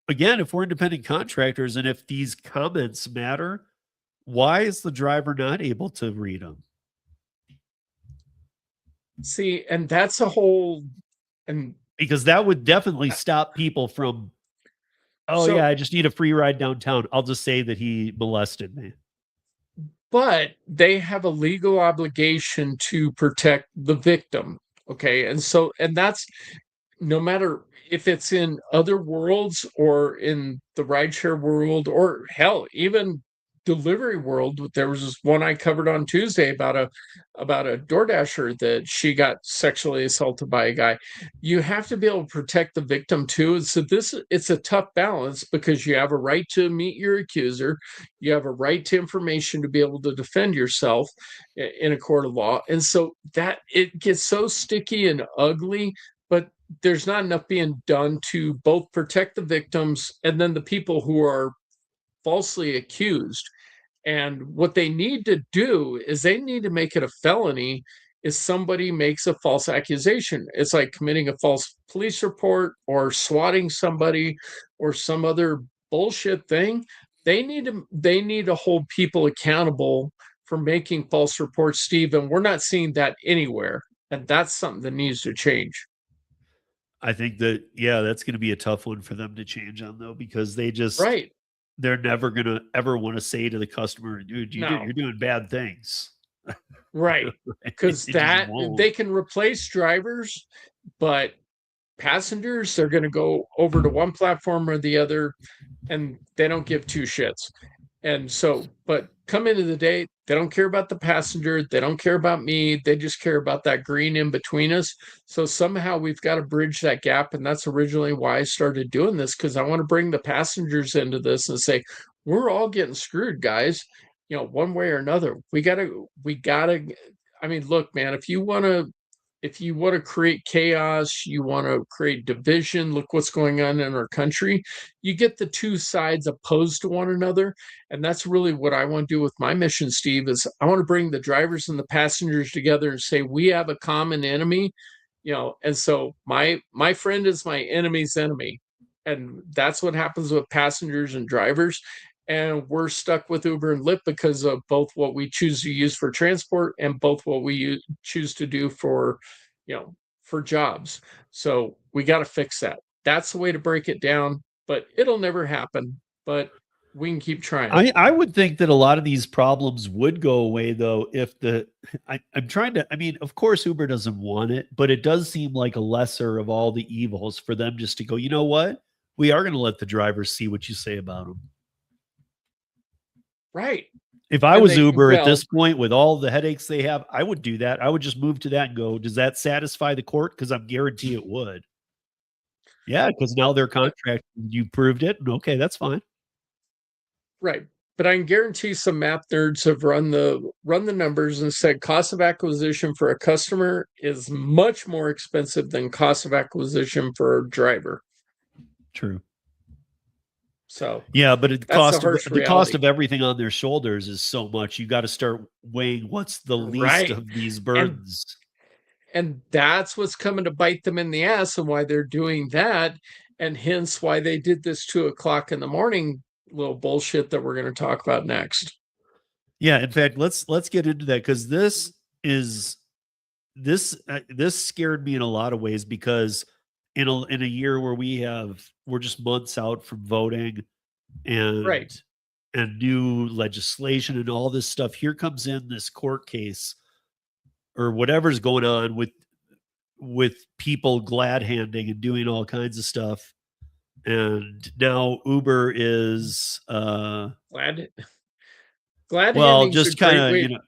again, if we're independent contractors and if these comments matter, why is the driver not able to read them? See, and that's a whole and Because that would definitely stop people from, oh so yeah, I just need a free ride downtown. I'll just say that he molested me. but they have a legal obligation to protect the victim Okay. And that's no matter if it's in other worlds or in the rideshare world or hell, even delivery world. There was this one I covered on Tuesday about a DoorDasher that she got sexually assaulted by a guy. You have to be able to protect the victim too. And so it's a tough balance because you have a right to meet your accuser, you have a right to information to be able to defend yourself in a court of law. And so that it gets so sticky and ugly, but there's not enough being done to both protect the victims and then the people who are falsely accused. And what they need to do is they need to make it a felony if somebody makes a false accusation. It's like committing a false police report or swatting somebody or some other bullshit thing. They need to hold people accountable for making false reports, Steve, and we're not seeing that anywhere. And that's something that needs to change. I think that, yeah, that's going to be a tough one for them to change on though, because Right. they're never going to ever want to say to the customer, dude, No. you're doing bad things. Right. Because They just that won't. they can replace drivers, but passengers, they're going to go over to one platform or the other, and they don't give two shits. And so, but come into the day, they don't care about the passenger. They don't care about me. They just care about that green in between us. So somehow we've got to bridge that gap. And that's originally why I started doing this, because I want to bring the passengers into this and say, we're all getting screwed, guys. One way or another. We gotta, I mean, look, man, if you want to create chaos, you want to create division, look what's going on in our country. You get the two sides opposed to one another. And that's really what I want to do with my mission, Steve, is I want to bring the drivers and the passengers together and say, we have a common enemy, and so my friend is my enemy's enemy. And that's what happens with passengers and drivers. And we're stuck with Uber and Lyft because of both what we choose to use for transport and both what we choose to do for jobs. So we got to fix that. That's the way to break it down, but it'll never happen. But we can keep trying. I would think that a lot of these problems would go away though if I'm trying to, I mean, of course Uber doesn't want it, but it does seem like a lesser of all the evils for them just to go, you know what? We are going to let the drivers see what you say about them. Right. If I was Uber at this point with all the headaches they have, I would do that. I would just move to that and go, does that satisfy the court? Because I'm guaranteed it would. Yeah, because now they're contracted. You proved it. And okay, that's fine. Right. But I can guarantee some math nerds have run the numbers and said cost of acquisition for a customer is much more expensive than cost of acquisition for a driver. True. So yeah, but the cost of everything on their shoulders is so much. You got to start weighing what's the least of these burdens. And that's what's coming to bite them in the ass and why they're doing that. And hence why they did this 2:00 in the morning little bullshit that we're going to talk about next. Yeah, in fact, let's get into that because this scared me in a lot of ways because in a year where we're just months out from voting and new legislation and all this stuff, here comes in this court case or whatever's going on with people glad handing and doing all kinds of stuff. And now Uber is glad well, just kind of,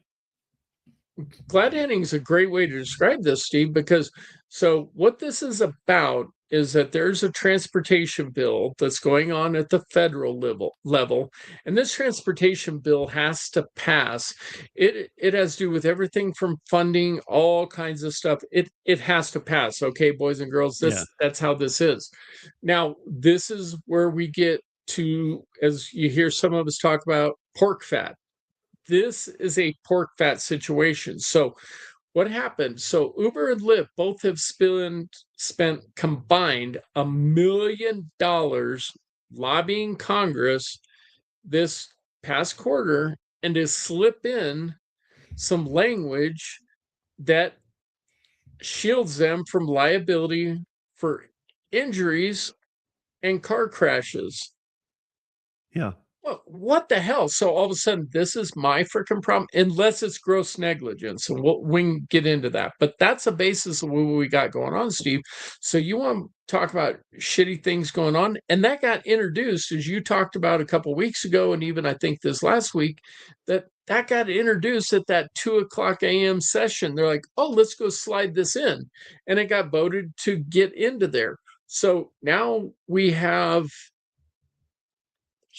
glad handing is a great way to describe this, Steve, because so what this is about is that there's a transportation bill that's going on at the federal level, and this transportation bill has to pass. It has to do with everything from funding, all kinds of stuff. It has to pass. Okay, boys and girls, that's how this is. Now, this is where we get to, as you hear some of us talk about, pork fat. This is a pork fat situation. So what happened? So Uber and Lyft both have spent combined $1 million lobbying Congress this past quarter and to slip in some language that shields them from liability for injuries and car crashes. Yeah. Well, what the hell? So all of a sudden, this is my freaking problem, unless it's gross negligence, and we can get into that. But that's the basis of what we got going on, Steve. So you want to talk about shitty things going on, and that got introduced, as you talked about a couple weeks ago, and even I think this last week, that got introduced at that 2:00 a.m. session. They're like, oh, let's go slide this in, and it got voted to get into there. So now we have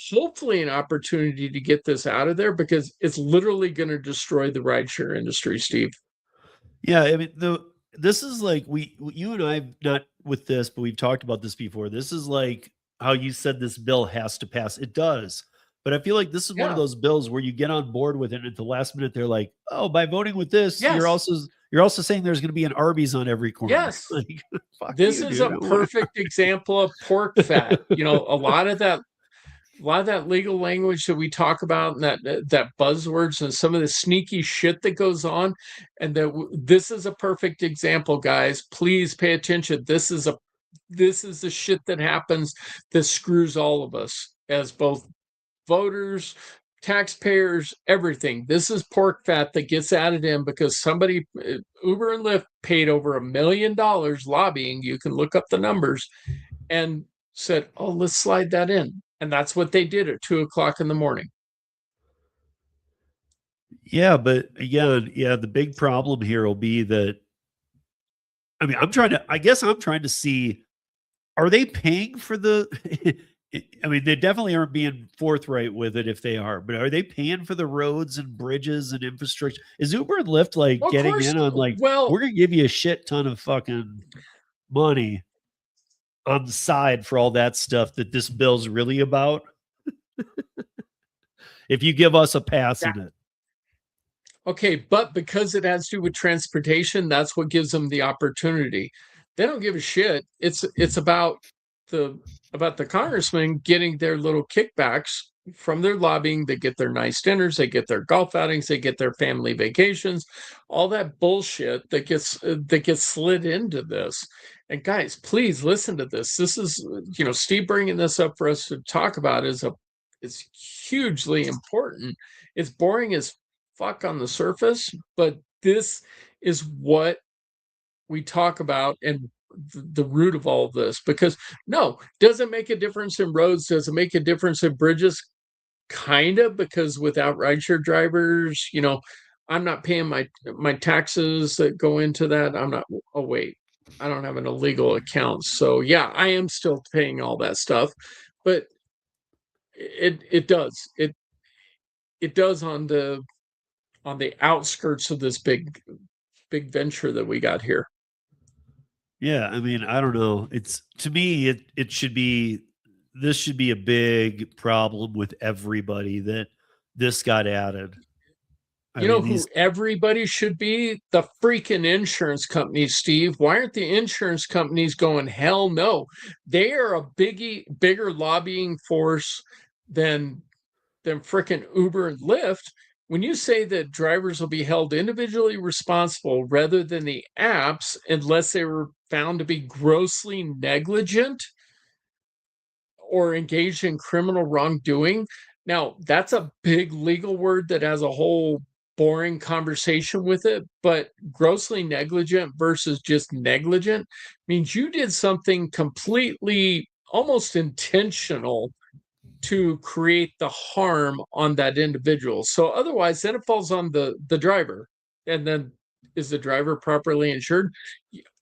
hopefully an opportunity to get this out of there, because it's literally going to destroy the rideshare industry, Steve. Yeah, I mean, this is like you and I, not with this, but we've talked about this before. This is like how you said this bill has to pass. It does. But I feel like this is one of Yeah. those bills where you get on board with it, and at the last minute they're like, "Oh, by voting with this, you're Yes. also saying there's going to be an Arby's on every corner." Yes. Like, fuck This you, is dude. a perfect example of pork fat. A lot of that legal language that we talk about, and that buzzwords and some of the sneaky shit that goes on, and this is a perfect example, guys. Please pay attention. This is the shit that happens that screws all of us as both voters, taxpayers, everything. This is pork fat that gets added in because somebody, Uber and Lyft, paid over $1 million lobbying. You can look up the numbers, and said, oh, let's slide that in. And that's what they did at 2:00 in the morning. Yeah, but again, yeah, the big problem here will be that, I mean, I guess I'm trying to see, are they paying for the I mean, they definitely aren't being forthright with it if they are, but are they paying for the roads and bridges and infrastructure? Is Uber and Lyft like Well, of getting course. in on like, Well, we're gonna give you a shit ton of fucking money on the side for all that stuff that this bill's really about? If you give us a pass in it. okay, but because it has to do with transportation, that's what gives them the opportunity. They don't give a shit. It's about the congressmen getting their little kickbacks from their lobbying. They get their nice dinners, they get their golf outings, they get their family vacations, all that bullshit that gets slid into this. And guys, please listen to this. This is, Steve bringing this up for us to talk about is hugely important. It's boring as fuck on the surface, but this is what we talk about, and the root of all of this. Because no, does it make a difference in roads? Does it make a difference in bridges? Kind of, because without rideshare drivers, I'm not paying my taxes that go into that. I'm not. Oh wait, I don't have an illegal account, so yeah, I am still paying all that stuff. But it does on the outskirts of this big venture that we got here. Yeah, I mean, I don't know. It's, to me, it should be, this should be a big problem with everybody that this got added. I You know mean, who everybody should be? The freaking insurance companies, Steve. Why aren't the insurance companies going, hell no? They are a bigger lobbying force than freaking Uber and Lyft. When you say that drivers will be held individually responsible rather than the apps, unless they were found to be grossly negligent or engaged in criminal wrongdoing. Now, that's a big legal word that has a whole boring conversation with it, but grossly negligent versus just negligent means you did something completely almost intentional to create the harm on that individual. So otherwise, then it falls on the driver. And then, is the driver properly insured?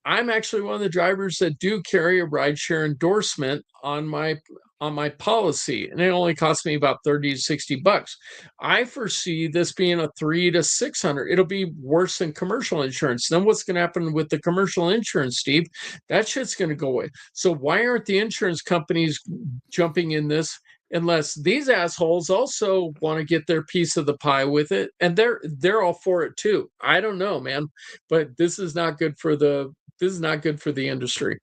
I'm actually one of the drivers that do carry a rideshare endorsement on my policy, and it only costs me about 30 to 60 bucks. I foresee this being a 300 to 600. It'll be worse than commercial insurance. Then what's going to happen with the commercial insurance, Steve? That shit's going to go away. So why aren't the insurance companies jumping in this, unless these assholes also want to get their piece of the pie with it, and they're all for it too? I don't know, man, but this is not good for the industry.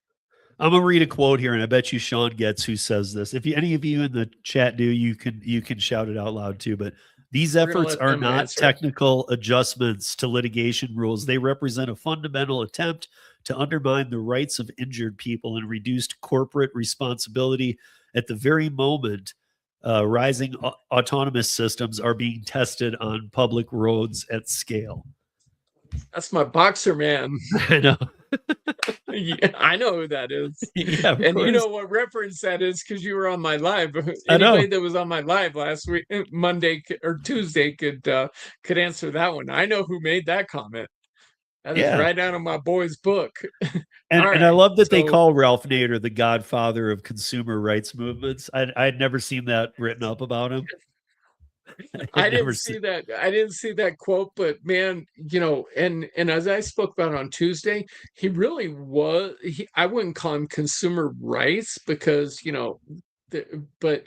I'm gonna read a quote here, and I bet you Sean gets who says this. If any of you in the chat do, you can shout it out loud too. But these efforts are not technical adjustments to litigation rules. They represent a fundamental attempt to undermine the rights of injured people and reduced corporate responsibility at the very moment rising autonomous systems are being tested on public roads at scale. That's my boxer man. I know. Yeah, I know who that is. Yeah, of And you course. know what reference that is because you were on my live. I know. Anybody that was on my live last week, Monday or Tuesday, could answer that one. I know who made that comment. That is Yeah. right out of my boy's book. And, All and I right, love that they so- call Ralph Nader the godfather of consumer rights movements. I'd never seen that written up about him. I never didn't see that. I didn't see that quote, but man, you know, and as I spoke about on Tuesday, he really was. I wouldn't call him consumer rights because you know, but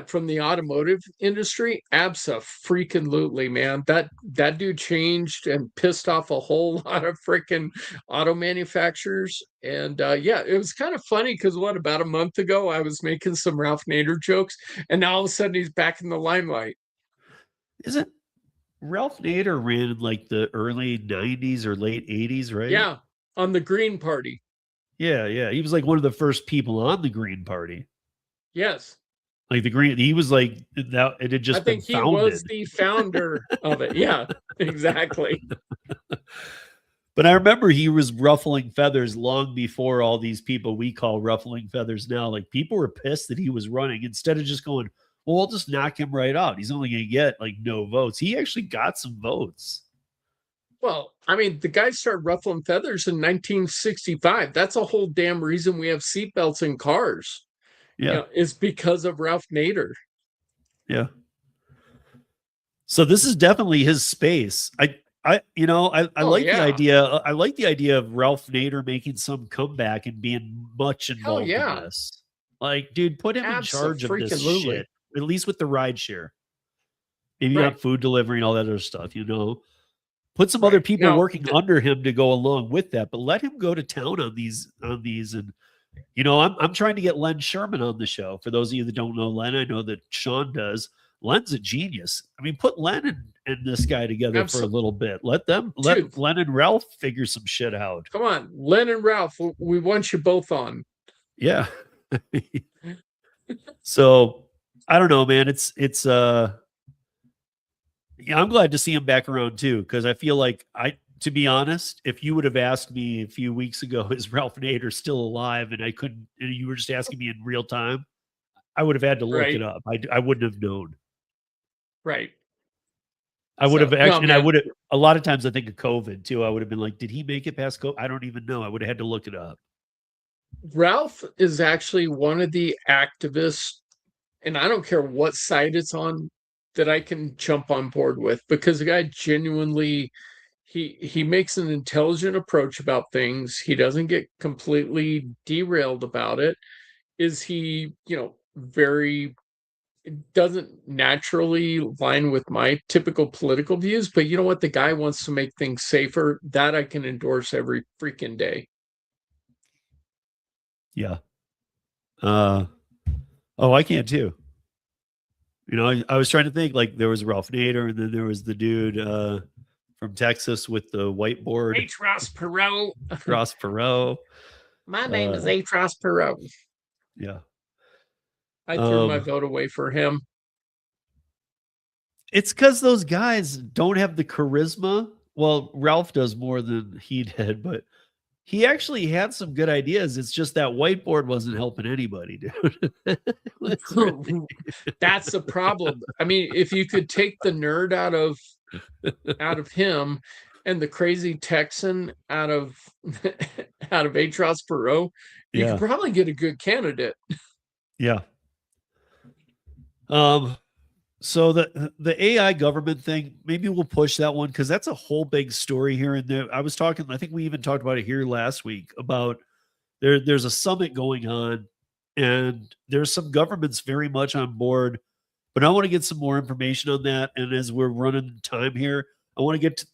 from the automotive industry, abso-freaking-lutely, man. That dude changed and pissed off a whole lot of freaking auto manufacturers. And yeah, it was kind of funny because about a month ago, I was making some Ralph Nader jokes, and now all of a sudden he's back in the limelight. Isn't Ralph Nader ran in like the early 90s or late 80s, right? Yeah, on the Green Party. Yeah. He was like one of the first people on the Green Party. Yes. Like the Green, he was like that. It had just I think been he founded. was the founder of it. Yeah, exactly. But I remember he was ruffling feathers long before all these people we call ruffling feathers now. Like people were pissed that he was running instead of just going, well, we'll just knock him right out. He's only going to get like no votes. He actually got some votes. Well, I mean, the guy started ruffling feathers in 1965. That's a whole damn reason we have seatbelts in cars. Yeah. You know, is because of Ralph Nader. Yeah. So this is definitely his space. I like the idea. I like the idea of Ralph Nader making some comeback and being much involved in this. Like, dude, put him in charge of this shit. At least with the rideshare. Maybe not food delivery and all that other stuff, you know. Put some other people working under him to go along with that, but let him go to town on these. And you know, I'm trying to get Len Sherman on the show. For those of you that don't know Len, I know that Sean does. Len's a genius. I mean, put Len and this guy together for a little bit. Let Len and Ralph figure some shit out. Come on, Len and Ralph, we want you both on. Yeah. So I don't know, man. Yeah, I'm glad to see him back around too, because I feel like to be honest, if you would have asked me a few weeks ago, is Ralph Nader still alive? And you were just asking me in real time, I would have had to look it up. I wouldn't have known. Right. I would have actually, and I would have, a lot of times I think of COVID too. I would have been like, did he make it past COVID? I don't even know. I would have had to look it up. Ralph is actually one of the activists, and I don't care what side it's on, that I can jump on board with, because the guy genuinely, he makes an intelligent approach about things. He doesn't get completely derailed about it. Is he, you know, doesn't naturally line with my typical political views, but you know what? The guy wants to make things safer. That I can endorse every freaking day. Yeah. Oh, I can too. You know, I was trying to think, like, there was Ralph Nader, and then there was the dude from Texas with the whiteboard. H. Ross Perot. Ross Perot. My name is H. Ross Perot. Yeah. I threw my vote away for him. It's because those guys don't have the charisma. Well, Ralph does more than he did, but he actually had some good ideas. It's just that whiteboard wasn't helping anybody, dude. That's the problem. I mean, if you could take the nerd out of him and the crazy Texan out of H. Ross Perot, you could probably get a good candidate. Yeah. So the AI government thing, maybe we'll push that one, because that's a whole big story here. And there, I think we even talked about it here last week about there's a summit going on, and there's some governments very much on board, but I want to get some more information on that. And as we're running time here, I want to get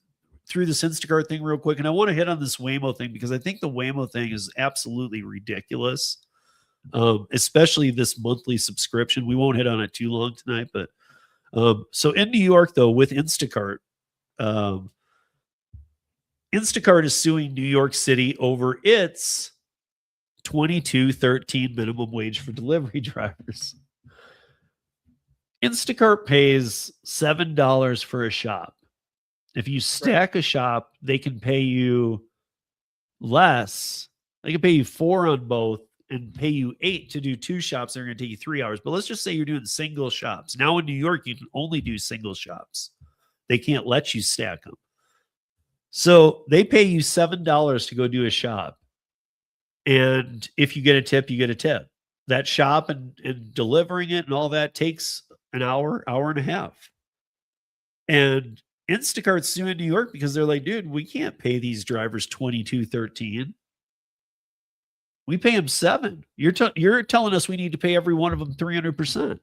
through this Instacart thing real quick. And I want to hit on this Waymo thing, because I think the Waymo thing is absolutely ridiculous. Especially this monthly subscription. We won't hit on it too long tonight, but so in New York, though, with Instacart, Instacart is suing New York City over its $22.13 minimum wage for delivery drivers. Instacart pays $7 for a shop. If you stack a shop, they can pay you less. They can pay you 4 on both and pay you 8 to do 2 shops. They're going to take you 3 hours. But let's just say you're doing single shops. Now in New York, you can only do single shops. They can't let you stack them. So they pay you $7 to go do a shop. And if you get a tip, you get a tip. That shop and delivering it and all that takes an hour, hour and a half. And Instacart's suing New York because they're like, dude, we can't pay these drivers $22.13. We pay them $7. You're telling us we need to pay every one of them 300%.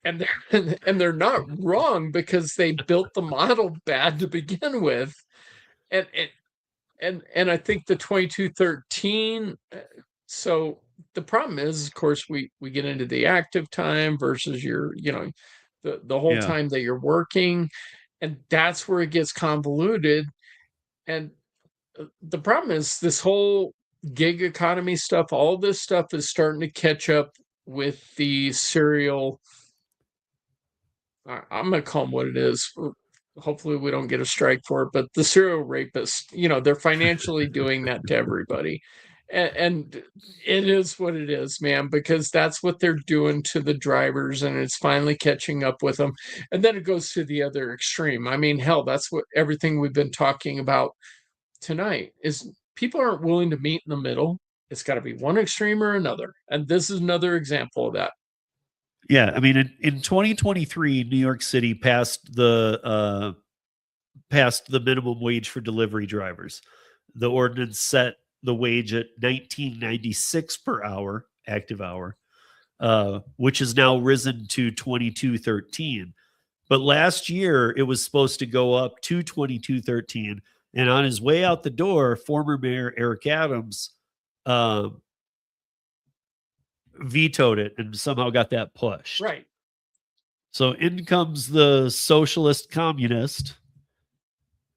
And they're not wrong, because they built the model bad to begin with. And I think the 22.13. So the problem is, of course, we get into the active time versus your, the whole time that you're working, and that's where it gets convoluted. And the problem is this whole gig economy stuff, all this stuff is starting to catch up with the serial. I'm going to call them what it is. Hopefully we don't get a strike for it, but the serial rapists, they're financially doing that to everybody. And it is what it is, man, because that's what they're doing to the drivers, and it's finally catching up with them. And then it goes to the other extreme. I mean, hell, that's what everything we've been talking about tonight is. People aren't willing to meet in the middle. It's got to be one extreme or another. And this is another example of that. Yeah, I mean, in 2023, New York City passed the minimum wage for delivery drivers. The ordinance set the wage at $19.96 per hour, active hour, which has now risen to $22.13. But last year, it was supposed to go up to $22.13. And on his way out the door, former Mayor Eric Adams vetoed it and somehow got that pushed. Right. So in comes the socialist communist.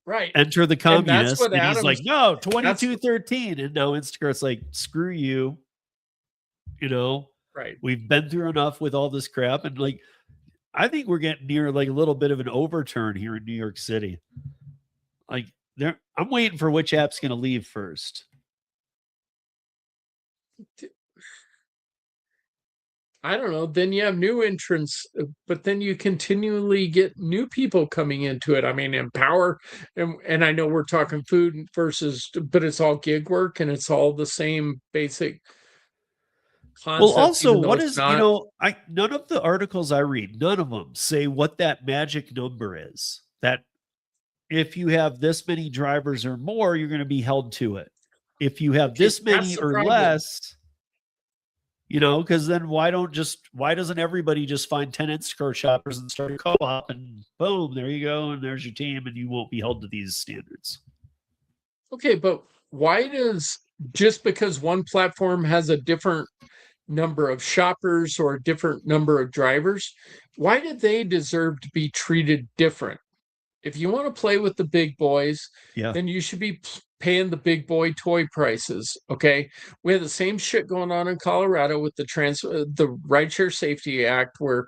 Right. Enter the communist. And Adams, he's like, no, 22.13. And now Instacart's like, screw you. Right. We've been through enough with all this crap. And like, I think we're getting near like a little bit of an overturn here in New York City. Like, I'm waiting for which app's going to leave first. I don't know. Then you have new entrants, but then you continually get new people coming into it. I mean, Empower, and I know we're talking food versus, but it's all gig work and it's all the same basic concept. Well, also, what is, none of the articles I read, none of them say what that magic number is. That if you have this many drivers or more, you're going to be held to it. If you have this many or less, because then why doesn't everybody just find 10 Instacart shoppers and start a co-op and boom, there you go. And there's your team and you won't be held to these standards. Okay. But why just because one platform has a different number of shoppers or a different number of drivers, why do they deserve to be treated different? If you want to play with the big boys, then you should be paying the big boy toy prices. Okay. We have the same shit going on in Colorado with the Rideshare Safety Act, where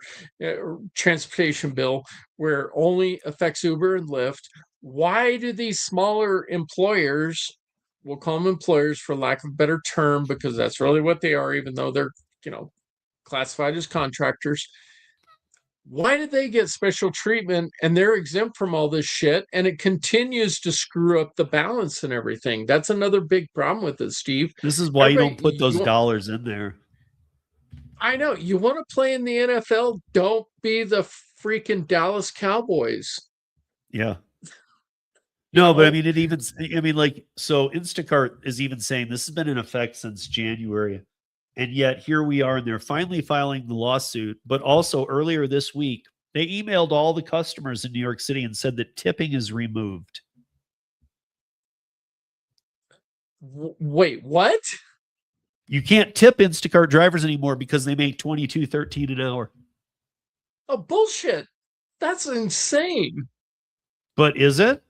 transportation bill, where only affects Uber and Lyft. Why do these smaller employers, we'll call them employers for lack of a better term, because that's really what they are, even though they're, classified as contractors, why did they get special treatment and they're exempt from all this shit, and it continues to screw up the balance and everything? That's another big problem with it, Steve. This is why you don't put those dollars in there. I know. You want to play in the NFL? Don't be the freaking Dallas Cowboys. Yeah. No, but I mean, so Instacart is even saying this has been in effect since January. And yet here we are, and they're finally filing the lawsuit. But also earlier this week, they emailed all the customers in New York City and said that tipping is removed. Wait, what? You can't tip Instacart drivers anymore because they make $22.13 an hour. Oh, bullshit. That's insane. But is it?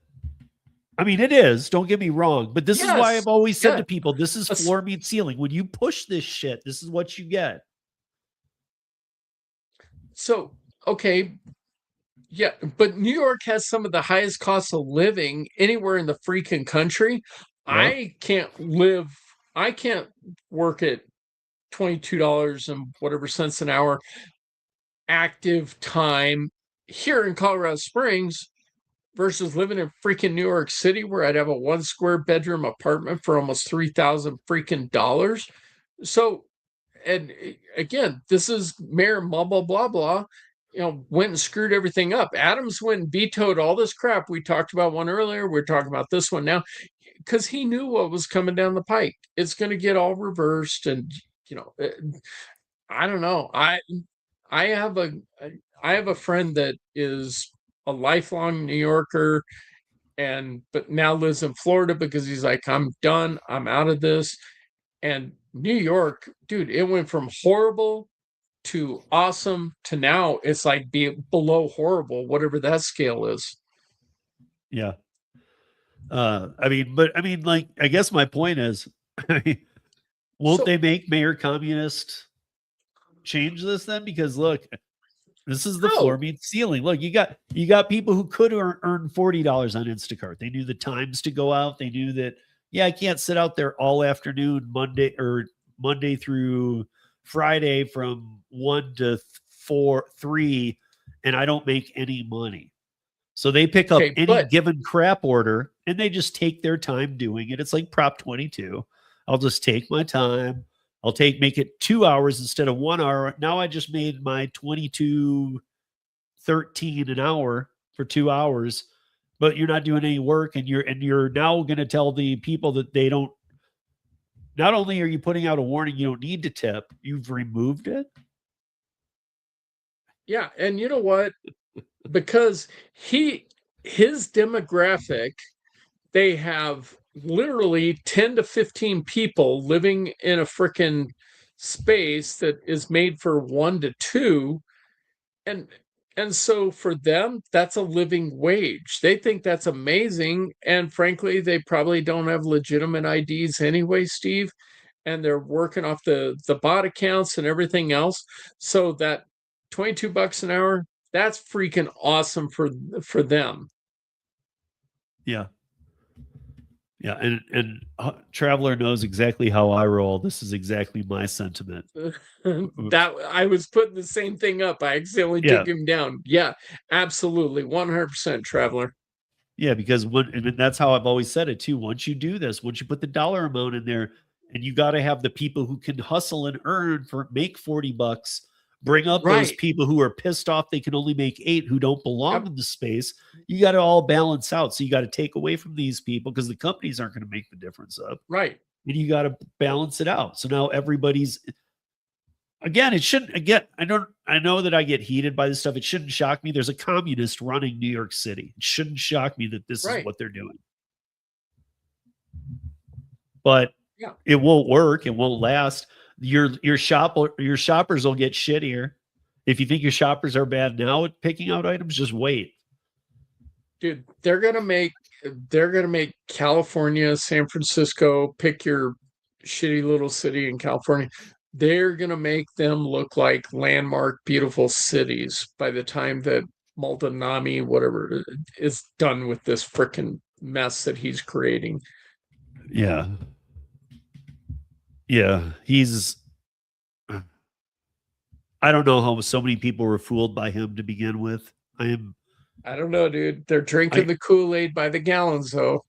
I mean, it is. Don't get me wrong. But this is why I've always said to people, this is floor meets ceiling. When you push this shit, this is what you get. So, okay, yeah, but New York has some of the highest costs of living anywhere in the freaking country. Yep. I can't work at $22 and whatever cents an hour active time here in Colorado Springs versus living in freaking New York City where I'd have a 1 square bedroom apartment for almost 3,000 freaking dollars. So, and again, this is Mayor blah blah blah blah, went and screwed everything up. Adams went and vetoed all this crap. We talked about one earlier. We're talking about this one now because he knew what was coming down the pike. It's going to get all reversed, and you know, I don't know. I have a I have a friend that is a lifelong New Yorker and but now lives in Florida because he's like, I'm done. I'm out of this. And New York, dude, it went from horrible to awesome to now it's like below horrible, whatever that scale is. Yeah. Like, I guess my point is, won't So, they make Mayor Communist change this then? Because look, this is the floor no, meets ceiling. Look, you got people who could earn $40 on Instacart. They knew the times to go out. They knew that, yeah, I can't sit out there all afternoon, Monday through Friday from 1 to 4, 3, and I don't make any money. So they pick up okay, any but given crap order and they just take their time doing it. It's like Prop 22. I'll just take my time. Make it 2 hours instead of 1 hour. Now I just made my 22.13 an hour for 2 hours, but you're not doing any work and you're now going to tell the people that they don't. Not only are you putting out a warning you don't need to tip, you've removed it. yeah, and you know what? Because his demographic, they have literally 10 to 15 people living in a freaking space that is made for 1 to 2, and so for them that's a living wage. They think that's amazing, and frankly they probably don't have legitimate IDs anyway, Steve, and they're working off the bot accounts and everything else. So that $22 an hour, that's freaking awesome for them. Yeah. Yeah, and Traveler knows exactly how I roll. This is exactly my sentiment. That I was putting the same thing up. I accidentally Yeah, took him down. Yeah, absolutely, 100% Traveler. yeah, because that's how I've always said it too. Once you do this, once you put the dollar amount in there, and you got to have the people who can hustle and earn for make $40, bring up those Right. people who are pissed off they can only make 8 who don't belong Yep. in the space. You got to all balance out. So you got to take away from these people because the companies aren't going to make the difference up. Right. And you got to balance it out. So now everybody's again, it shouldn't again, I know that I get heated by this stuff. It shouldn't shock me. There's a communist running New York City. It shouldn't shock me that this is Right. what they're doing. But Yeah. it won't work. It won't last. Your shoppers will get shittier. If you think your shoppers are bad now at picking out items, just wait. Dude, they're gonna make California, San Francisco, pick your shitty little city in California. They're gonna make them look like landmark, beautiful cities by the time that Maldonado, whatever, is done with this freaking mess that he's creating. Yeah. Yeah. I don't know how so many people were fooled by him to begin with. I don't know, dude. They're drinking the Kool-Aid by the gallons, though.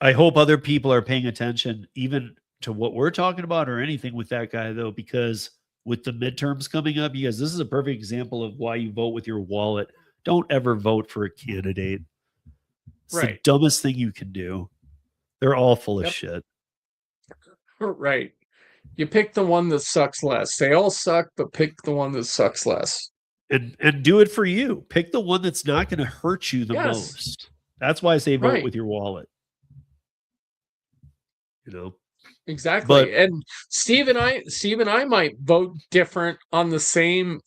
I hope other people are paying attention even to what we're talking about or anything with that guy, though, because with the midterms coming up, you guys, this is a perfect example of why you vote with your wallet. Don't ever vote for a candidate. It's the Right. dumbest thing you can do. They're all full of Yep. shit. Right. You pick the one that sucks less. They all suck, but pick the one that sucks less. And do it for you. Pick the one that's not going to hurt you the Yes. most. That's why I say vote Right. with your wallet. Exactly. But And Steve and I might vote different on the same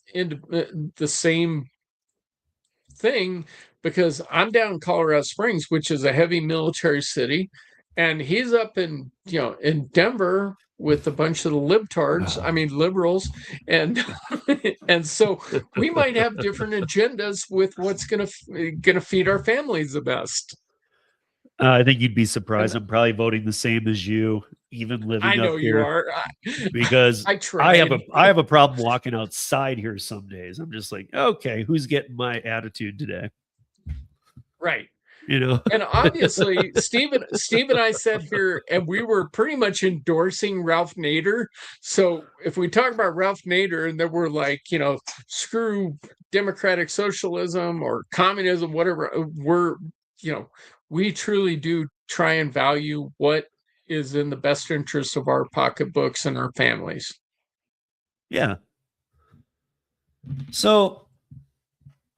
thing because I'm down in Colorado Springs, which is a heavy military city, and he's up in in Denver with a bunch of the libtards, I mean liberals, and and so we might have different agendas with what's gonna feed our families the best. I think you'd be surprised. And I'm probably voting the same as you, even I living know up you here, are. because I I have tried. a problem walking outside here some days. I'm just like, okay, who's getting my attitude today? Right. You know? And obviously, Steve and I sat here and we were pretty much endorsing Ralph Nader. So if we talk about Ralph Nader and then we're like, screw democratic socialism or communism, whatever, we're, we truly do try and value what is in the best interest of our pocketbooks and our families. Yeah. So,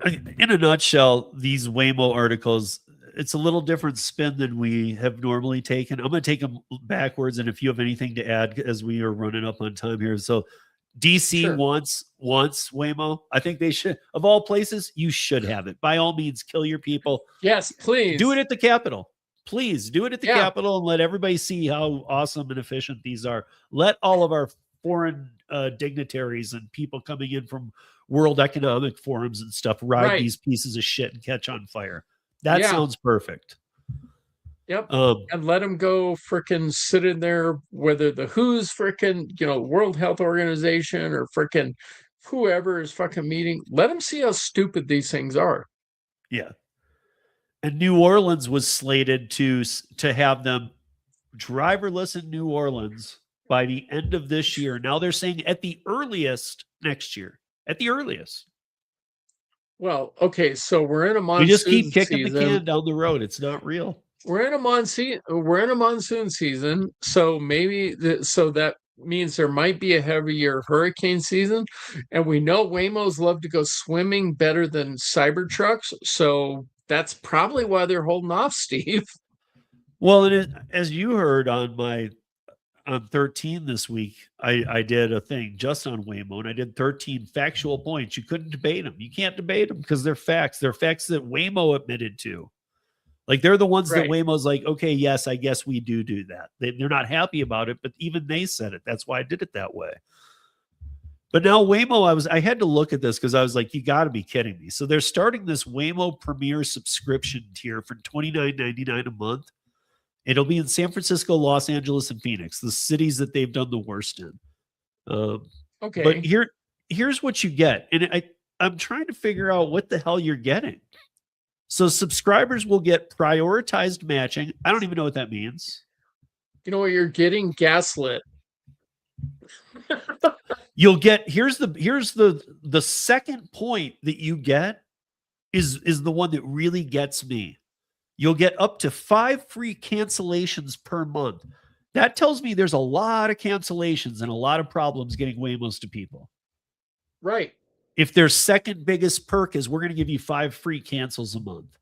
in a nutshell, these Waymo articles, it's a little different spin than we have normally taken. I'm going to take them backwards, and if you have anything to add, as we are running up on time here. So, DC Sure. wants Waymo. I think they should. Of all places, you should have it. By all means, kill your people. Yes, please. Do it at the Capitol. Please do it at the Yeah. Capitol and let everybody see how awesome and efficient these are. Let all of our foreign dignitaries and people coming in from World Economic Forums and stuff ride Right. these pieces of shit and catch on fire. That Yeah. sounds perfect. Yep. And let them go frickin' sit in there, whether the WHO's frickin', World Health Organization or frickin' whoever is fucking meeting, let them see how stupid these things are. Yeah. And New Orleans was slated to have them driverless in New Orleans by the end of this year. Now they're saying at the earliest next year. At the earliest. Well, okay, so we're in a monsoon We just keep kicking season. the can down the road. It's not real. We're in a monsoon season, so maybe so that means there might be a heavier hurricane season, and we know Waymos love to go swimming better than Cybertrucks, so that's probably why they're holding off, Steve. Well, as you heard on 13 this week, I did a thing just on Waymo, and I did 13 factual points. You couldn't debate them. You can't debate them because they're facts. They're facts that Waymo admitted to. Like, they're the ones Right. that Waymo's like, okay, yes, I guess we do that. They're not happy about it, but even they said it. That's why I did it that way. But now Waymo, I had to look at this because I was like, you got to be kidding me. So they're starting this Waymo Premier subscription tier for $29.99 a month. It'll be in San Francisco, Los Angeles, and Phoenix, the cities that they've done the worst in. Okay. But here's what you get. And I'm trying to figure out what the hell you're getting. So subscribers will get prioritized matching. I don't even know what that means. You know what you're getting? Gaslit. You'll get here's the second point that you get is the one that really gets me. You'll get up to 5 free cancellations per month. That tells me there's a lot of cancellations and a lot of problems getting Waymos to people. Right. If their second biggest perk is we're going to give you 5 free cancels a month.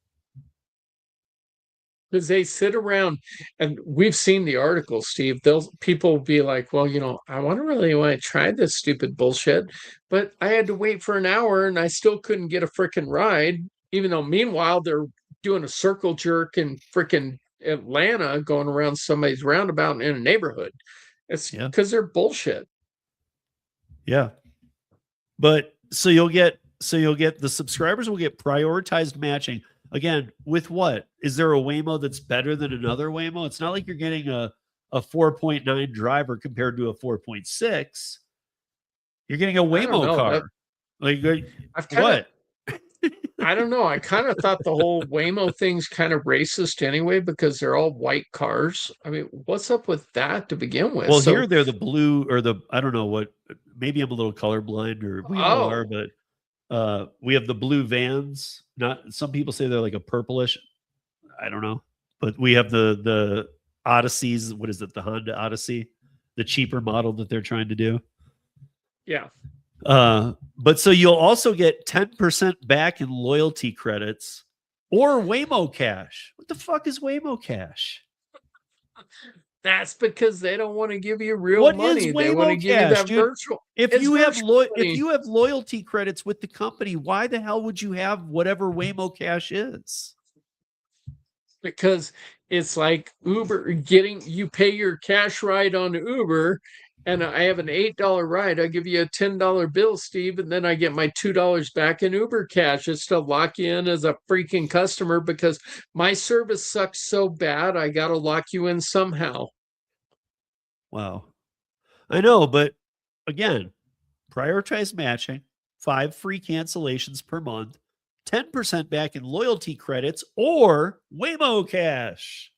Because they sit around, and we've seen the articles, Steve. People will be like, well, I want to try this stupid bullshit, but I had to wait for an hour and I still couldn't get a freaking ride, even though meanwhile they're doing a circle jerk in freaking Atlanta going around somebody's roundabout in a neighborhood. It's because they're bullshit. Yeah. But so you'll get the subscribers will get prioritized matching. Again, with what? Is there a Waymo that's better than another Waymo? It's not like you're getting a 4.9 driver compared to a 4.6. You're getting a Waymo car. What? I don't know. I kind of thought the whole Waymo thing's kind of racist anyway because they're all white cars. I mean, what's up with that to begin with? Well, here they're the blue or I don't know what. Maybe I'm a little colorblind, or we all are, but we have the blue vans. Some people say they're like a purplish. I don't know, but we have the Odysseys. What is it? The Honda Odyssey, the cheaper model that they're trying to do. Yeah. But so you'll also get 10% back in loyalty credits or Waymo Cash. What the fuck is Waymo Cash? That's because they don't want to give you real money. They want to give you that virtual. If you have loyalty credits with the company, why the hell would you have whatever Waymo Cash is? Because it's like Uber you pay your cash ride on Uber, and I have an $8 ride. I give you a $10 bill, Steve, and then I get my $2 back in Uber cash. It's to lock you in as a freaking customer because my service sucks so bad. I got to lock you in somehow. Wow. I know, but again, prioritize matching, 5 free cancellations per month, 10% back in loyalty credits, or Waymo Cash.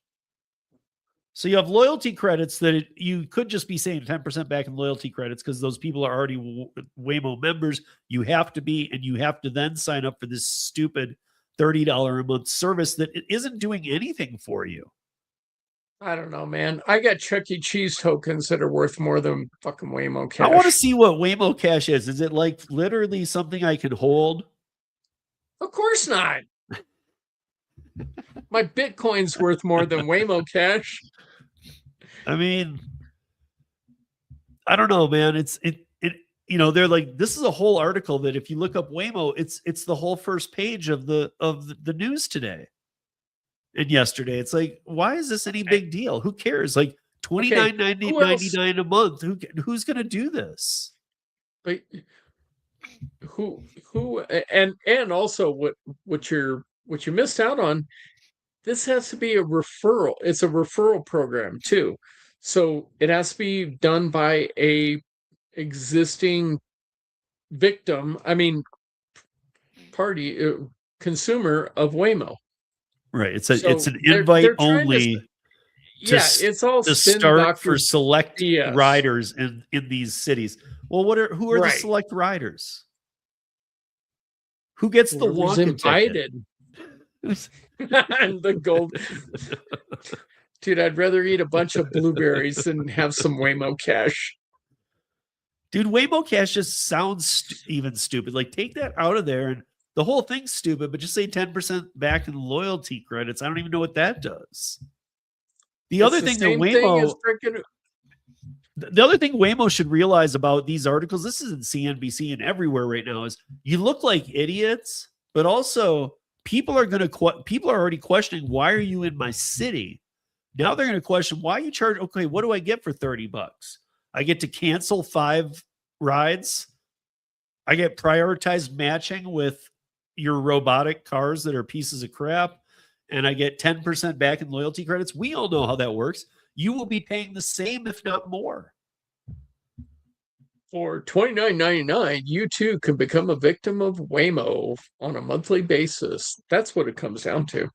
So you have loyalty credits that you could just be saying 10% back in loyalty credits because those people are already Waymo members. You have to be, and you have to then sign up for this stupid $30 a month service that isn't doing anything for you. I don't know, man. I got Chuck E. Cheese tokens that are worth more than fucking Waymo Cash. I want to see what Waymo Cash is. Is it like literally something I can hold? Of course not. My Bitcoin's worth more than Waymo Cash. I mean, I don't know, man. They're like, this is a whole article that if you look up Waymo, it's the whole first page of the news today and yesterday. It's like, why is this any big deal? Who cares? Like $29.99 a month. Who's going to do this? But who and also what you missed out on, this has to be a referral. It's a referral program too. So it has to be done by a existing victim, consumer of Waymo. Right. It's an invite only. It's all to start for select riders in these cities. Well, who are the select riders? Who gets the Wonka invited? And the gold. Dude, I'd rather eat a bunch of blueberries than have some Waymo Cash. Dude, Waymo Cash just sounds even stupid. Like, take that out of there, and the whole thing's stupid, but just say 10% back in loyalty credits. I don't even know what that does. The other thing Waymo should realize about these articles, this is in CNBC and everywhere right now, is you look like idiots, but also people are already questioning, why are you in my city? Now they're going to question, why you charge? Okay, what do I get for $30? I get to cancel 5 rides. I get prioritized matching with your robotic cars that are pieces of crap. And I get 10% back in loyalty credits. We all know how that works. You will be paying the same, if not more. For $29.99, you too can become a victim of Waymo on a monthly basis. That's what it comes down to.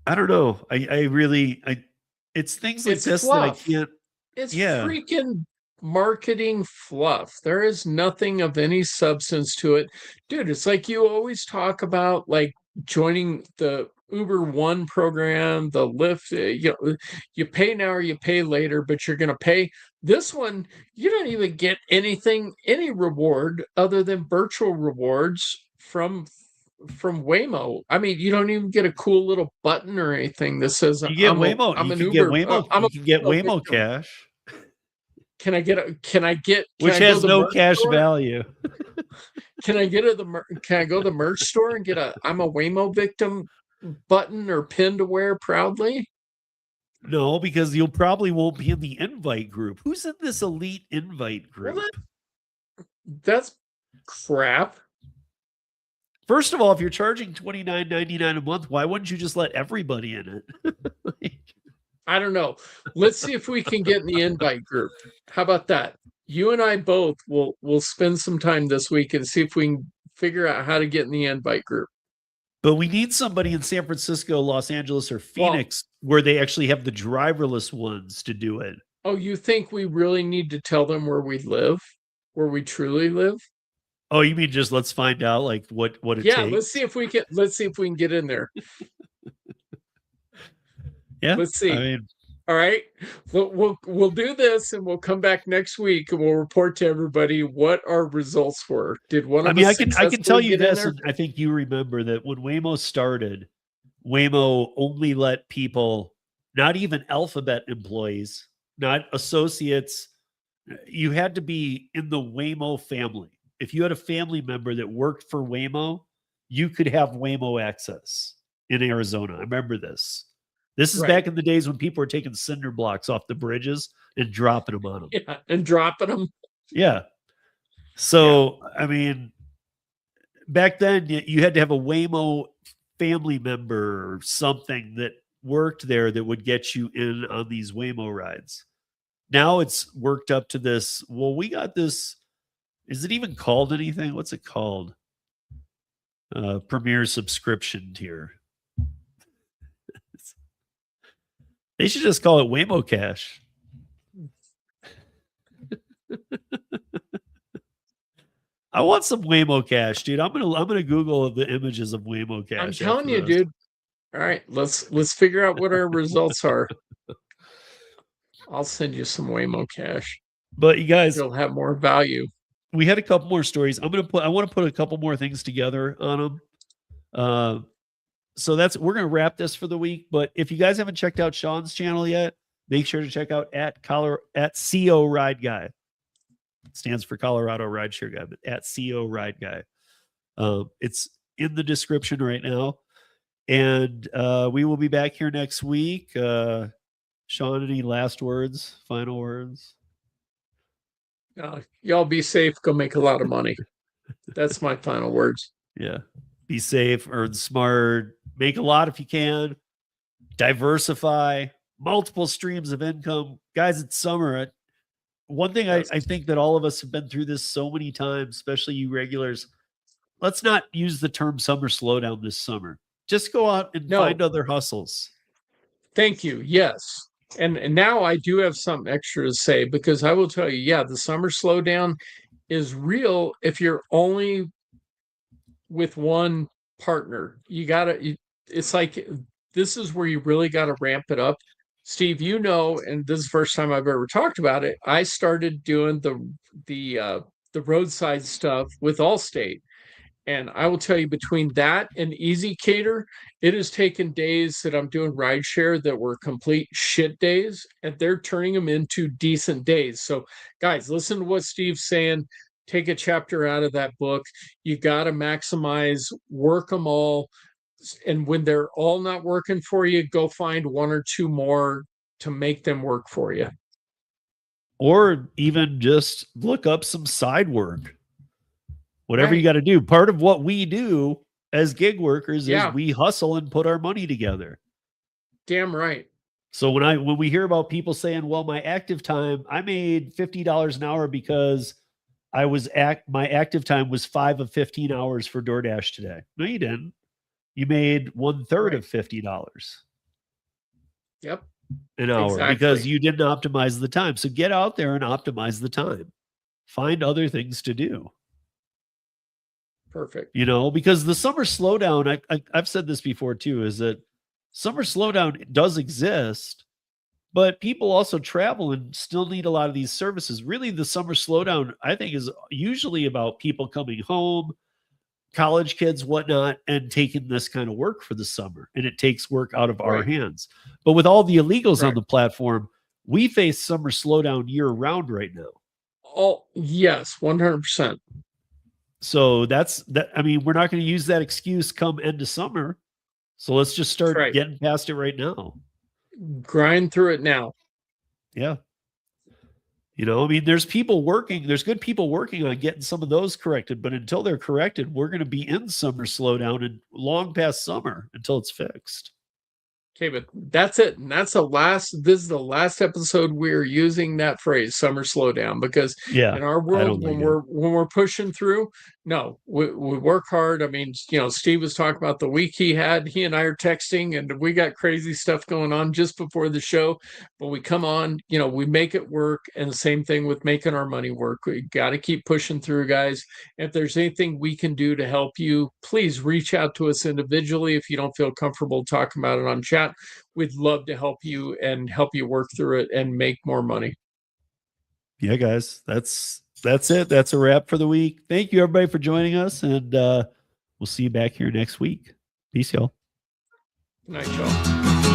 I don't know. It's things like this fluff. that I can't. It's freaking marketing fluff. There is nothing of any substance to it. Dude, it's like you always talk about, like, joining the Uber One program, the Lyft, you pay now or you pay later, but you're going to pay. This one, you don't even get any reward other than virtual rewards from Waymo. I mean, you don't even get a cool little button or anything that says you get Waymo. I'm an you Uber. You can get Waymo Cash. Can I get which has no cash value? Can I go to the merch store and get I'm a Waymo victim button or pin to wear proudly? No, because you probably won't be in the invite group. Who's in this elite invite group? Well, that's crap. First of all, if you're charging $29.99 a month, why wouldn't you just let everybody in it? I don't know. Let's see if we can get in the invite group. How about that? You and I both will spend some time this week and see if we can figure out how to get in the invite group. But we need somebody in San Francisco, Los Angeles, or Phoenix where they actually have the driverless ones to do it. Oh, you think we really need to tell them where we live? Where we truly live? Oh, you mean just let's find out like what it takes? Yeah, let's see if we can get in there. Yeah. Let's see. I mean, all right. We'll do this and we'll come back next week and we'll report to everybody what our results were. Did one of us I can tell you this, and I think you remember that when Waymo started, Waymo only let people, not even Alphabet employees, not associates, you had to be in the Waymo family. If you had a family member that worked for Waymo, you could have Waymo access. in Arizona. I remember this. This is Right. back in the days when people were taking cinder blocks off the bridges and dropping them on them. Yeah, and dropping them. Yeah. So, I mean, back then you had to have a Waymo family member or something that worked there that would get you in on these Waymo rides. Now it's worked up to this. Well, we got this. Is it even called anything? What's it called? Premier subscription tier. They should just call it Waymo Cash. I want some Waymo Cash, dude. I'm gonna Google the images of Waymo Cash. I'm telling after you, this. dude. All right, let's figure out what our results are. I'll send you some Waymo Cash. But you guys, You'll have more value. we had a couple more stories. I want to put a couple more things together on them. So we're gonna wrap this for the week. But if you guys haven't checked out Sean's channel yet, make sure to check out at CO Ride Guy. It stands for Colorado Rideshare Guy, but at CO Ride Guy. It's in the description right now. And we will be back here next week. Sean, any last words, final words? Y'all be safe. Go make a lot of money. That's my final words. Yeah. Be safe, earn smart, make a lot if you can, diversify, multiple streams of income. Guys, it's summer. One thing I think that all of us have been through this so many times, especially you regulars. Let's not use the term summer slowdown this summer. Just go out and find other hustles. Thank you. Yes. And now I do have something extra to say, because I will tell you, yeah, the summer slowdown is real if you're only with one partner. It's like, this is where you really got to ramp it up. Steve, and this is the first time I've ever talked about it. I started doing the roadside stuff with Allstate. And I will tell you, between that and Easy Cater, it has taken days that I'm doing rideshare that were complete shit days, and they're turning them into decent days. So, guys, listen to what Steve's saying. Take a chapter out of that book. You got to maximize, work them all. And when they're all not working for you, go find one or two more to make them work for you. Or even just look up some side work. Whatever you got to do. Part of what we do as gig workers is we hustle and put our money together. Damn right. So when we hear about people saying, well, my active time, I made $50 an hour because my active time was 5 of 15 hours for DoorDash today. No, you didn't. You made 1/3 of $50. Yep. An hour because you didn't optimize the time. So get out there and optimize the time. Find other things to do. Perfect. Because the summer slowdown, I've said this before too, is that summer slowdown does exist, but people also travel and still need a lot of these services. Really, the summer slowdown, I think, is usually about people coming home, college kids, whatnot, and taking this kind of work for the summer. And it takes work out of our hands. But with all the illegals on the platform, we face summer slowdown year round right now. Oh, yes, 100%. So that's that. I mean, we're not going to use that excuse come end of summer. So let's just start getting past it right now. Grind through it now. Yeah. I mean, there's good people working on getting some of those corrected, but until they're corrected, we're going to be in summer slowdown and long past summer until it's fixed. Okay, but that's it. And this is the last episode we're using that phrase, summer slowdown, because in our world, when we're pushing through, we work hard. I mean, Steve was talking about the week he and I are texting, and we got crazy stuff going on just before the show, but we come on, we make it work. And the same thing with making our money work. We got to keep pushing through, guys. If there's anything we can do to help you, please reach out to us individually. If you don't feel comfortable talking about it on chat, we'd love to help you and help you work through it and make more money. Yeah, guys, that's it. That's a wrap for the week. Thank you, everybody, for joining us, and we'll see you back here next week. Peace, y'all. Good night, y'all.